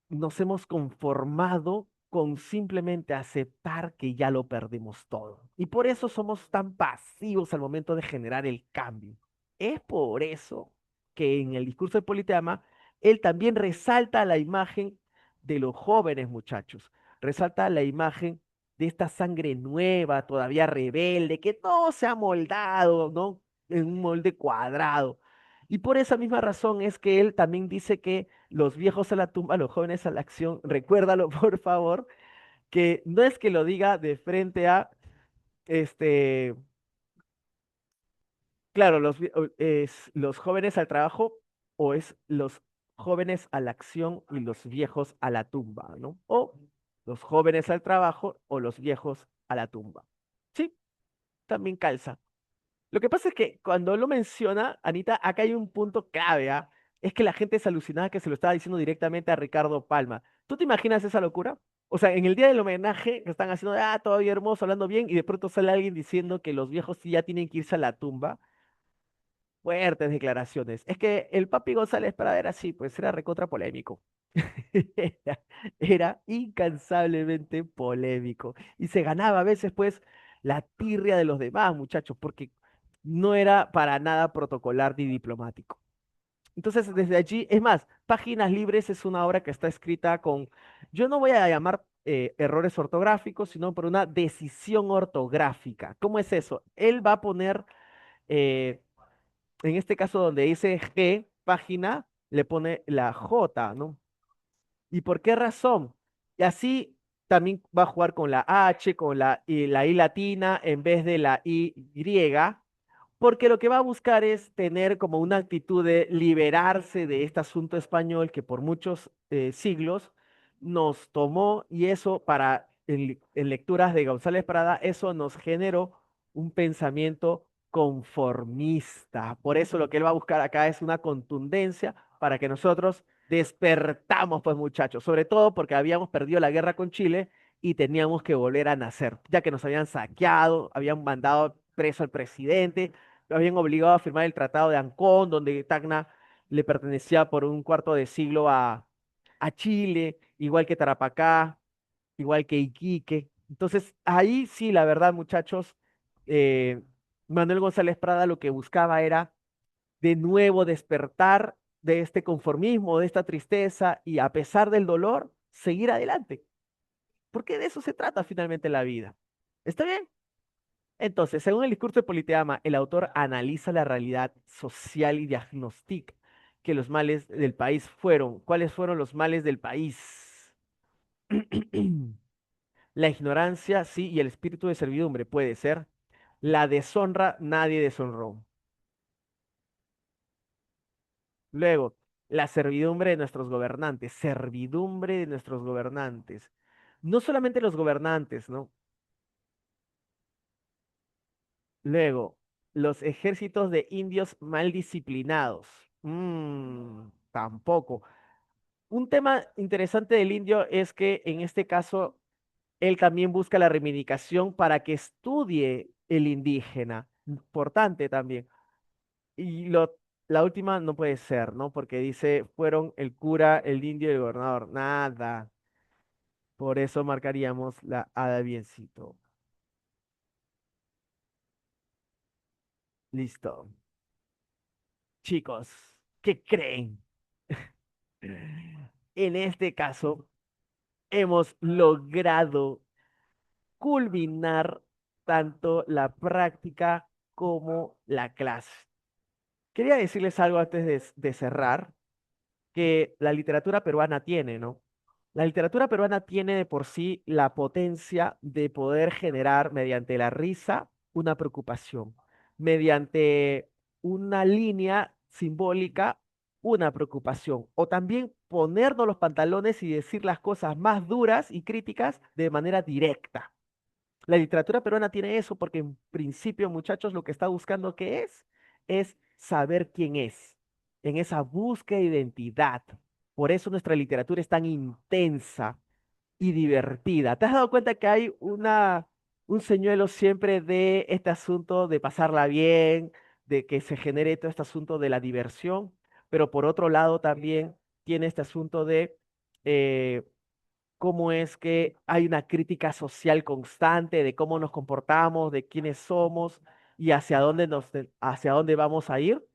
nos hemos conformado con simplemente aceptar que ya lo perdimos todo. Y por eso somos tan pasivos al momento de generar el cambio. Es por eso que en el discurso de Politeama, él también resalta la imagen de los jóvenes muchachos, resalta la imagen de esta sangre nueva, todavía rebelde, que no se ha moldado, ¿no? En un molde cuadrado. Y por esa misma razón es que él también dice que los viejos a la tumba, los jóvenes a la acción, recuérdalo por favor, que no es que lo diga de frente a, este, claro, los jóvenes al trabajo o es los jóvenes a la acción y los viejos a la tumba, ¿no? O los jóvenes al trabajo o los viejos a la tumba. Sí, también calza. Lo que pasa es que cuando lo menciona, Anita, acá hay un punto clave, ¿ah? Es que la gente es alucinada que se lo estaba diciendo directamente a Ricardo Palma. ¿Tú te imaginas esa locura? O sea, en el día del homenaje que están haciendo, todavía hermoso, hablando bien, y de pronto sale alguien diciendo que los viejos sí ya tienen que irse a la tumba. Fuertes declaraciones. Es que el papi González Prada era así, pues era recontra polémico. Era, era incansablemente polémico. Y se ganaba a veces, pues, la tirria de los demás, muchachos, porque no era para nada protocolar ni diplomático. Entonces, desde allí, es más, Páginas Libres es una obra que está escrita con, yo no voy a llamar errores ortográficos, sino por una decisión ortográfica. ¿Cómo es eso? Él va a poner, eh, en este caso donde dice G, página, le pone la J, ¿no? ¿Y por qué razón? Y así también va a jugar con la H, con la I latina en vez de la Y, porque lo que va a buscar es tener como una actitud de liberarse de este asunto español que por muchos siglos nos tomó y eso en lecturas de González Prada, eso nos generó un pensamiento conformista. Por eso lo que él va a buscar acá es una contundencia para que nosotros despertamos, pues muchachos, sobre todo porque habíamos perdido la guerra con Chile y teníamos que volver a nacer, ya que nos habían saqueado, habían mandado preso al presidente, lo habían obligado a firmar el Tratado de Ancón, donde Tacna le pertenecía por un cuarto de siglo a Chile, igual que Tarapacá, igual que Iquique. Entonces, ahí sí, la verdad, muchachos, eh, Manuel González Prada lo que buscaba era de nuevo despertar de este conformismo, de esta tristeza y a pesar del dolor, seguir adelante. Porque de eso se trata finalmente la vida. ¿Está bien? Entonces, según el discurso de Politeama, el autor analiza la realidad social y diagnostica que los males del país fueron. ¿Cuáles fueron los males del país? La ignorancia, sí, y el espíritu de servidumbre puede ser. La deshonra, nadie deshonró. Luego, la servidumbre de nuestros gobernantes, servidumbre de nuestros gobernantes. No solamente los gobernantes, ¿no? Luego, los ejércitos de indios mal disciplinados. Tampoco. Un tema interesante del indio es que en este caso él también busca la reivindicación para que estudie el indígena. Importante también. Y la última no puede ser, ¿no? Porque dice, fueron el cura, el indio y el gobernador. Nada. Por eso marcaríamos la A de biencito. Listo. Chicos, ¿qué creen? En este caso, hemos logrado culminar tanto la práctica como la clase. Quería decirles algo antes de cerrar, que la literatura peruana tiene, ¿no? La literatura peruana tiene de por sí la potencia de poder generar mediante la risa una preocupación, mediante una línea simbólica una preocupación, o también ponernos los pantalones y decir las cosas más duras y críticas de manera directa. La literatura peruana tiene eso porque en principio, muchachos, lo que está buscando ¿qué es saber quién es, en esa búsqueda de identidad. Por eso nuestra literatura es tan intensa y divertida. ¿Te has dado cuenta que hay un señuelo siempre de este asunto de pasarla bien, de que se genere todo este asunto de la diversión? Pero por otro lado también tiene este asunto de eh, cómo es que hay una crítica social constante de cómo nos comportamos, de quiénes somos y hacia dónde vamos a ir.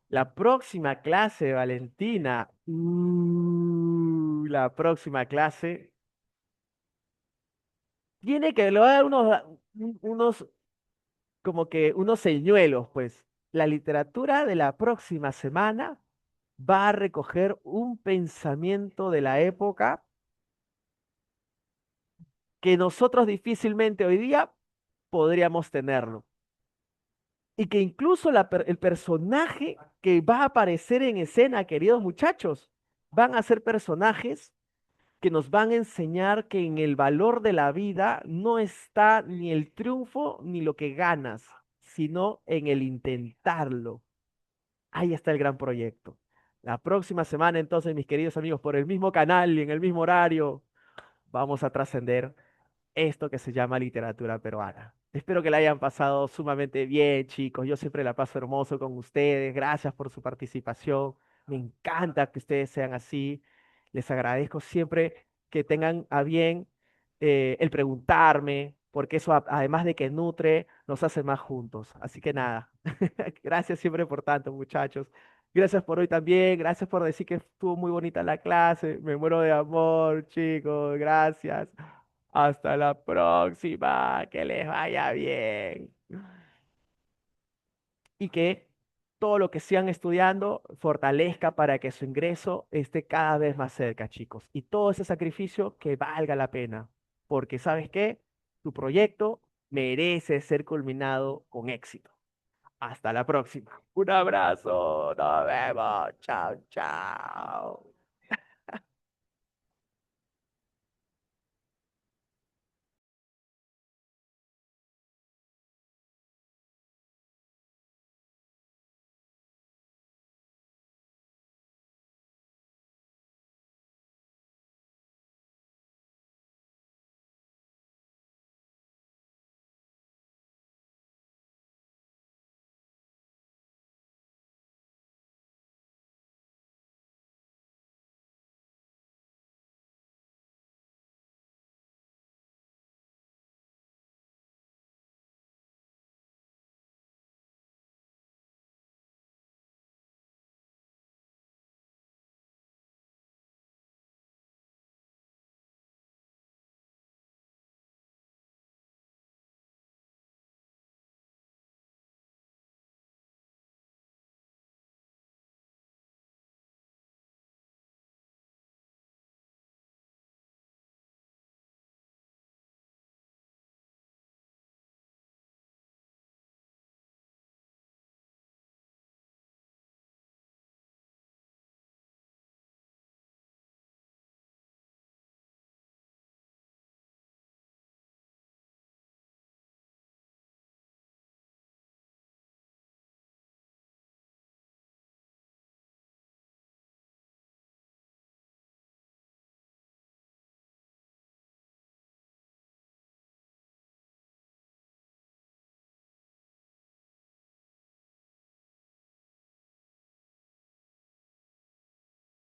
La próxima clase, Valentina, la próxima clase tiene que lograr unos, como que unos señuelos, pues. La literatura de la próxima semana va a recoger un pensamiento de la época que nosotros difícilmente hoy día podríamos tenerlo. Y que incluso el personaje que va a aparecer en escena, queridos muchachos, van a ser personajes que nos van a enseñar que en el valor de la vida no está ni el triunfo ni lo que ganas, sino en el intentarlo. Ahí está el gran proyecto. La próxima semana, entonces, mis queridos amigos, por el mismo canal y en el mismo horario, vamos a trascender esto que se llama literatura peruana. Espero que la hayan pasado sumamente bien, chicos. Yo siempre la paso hermoso con ustedes. Gracias por su participación. Me encanta que ustedes sean así. Les agradezco siempre que tengan a bien el preguntarme, porque eso, además de que nutre, nos hace más juntos. Así que nada, gracias siempre por tanto, muchachos. Gracias por hoy también. Gracias por decir que estuvo muy bonita la clase. Me muero de amor, chicos. Gracias. Hasta la próxima, que les vaya bien. Y que todo lo que sigan estudiando fortalezca para que su ingreso esté cada vez más cerca, chicos. Y todo ese sacrificio que valga la pena. Porque ¿sabes qué? Tu proyecto merece ser culminado con éxito. Hasta la próxima. Un abrazo. Nos vemos. Chao, chao.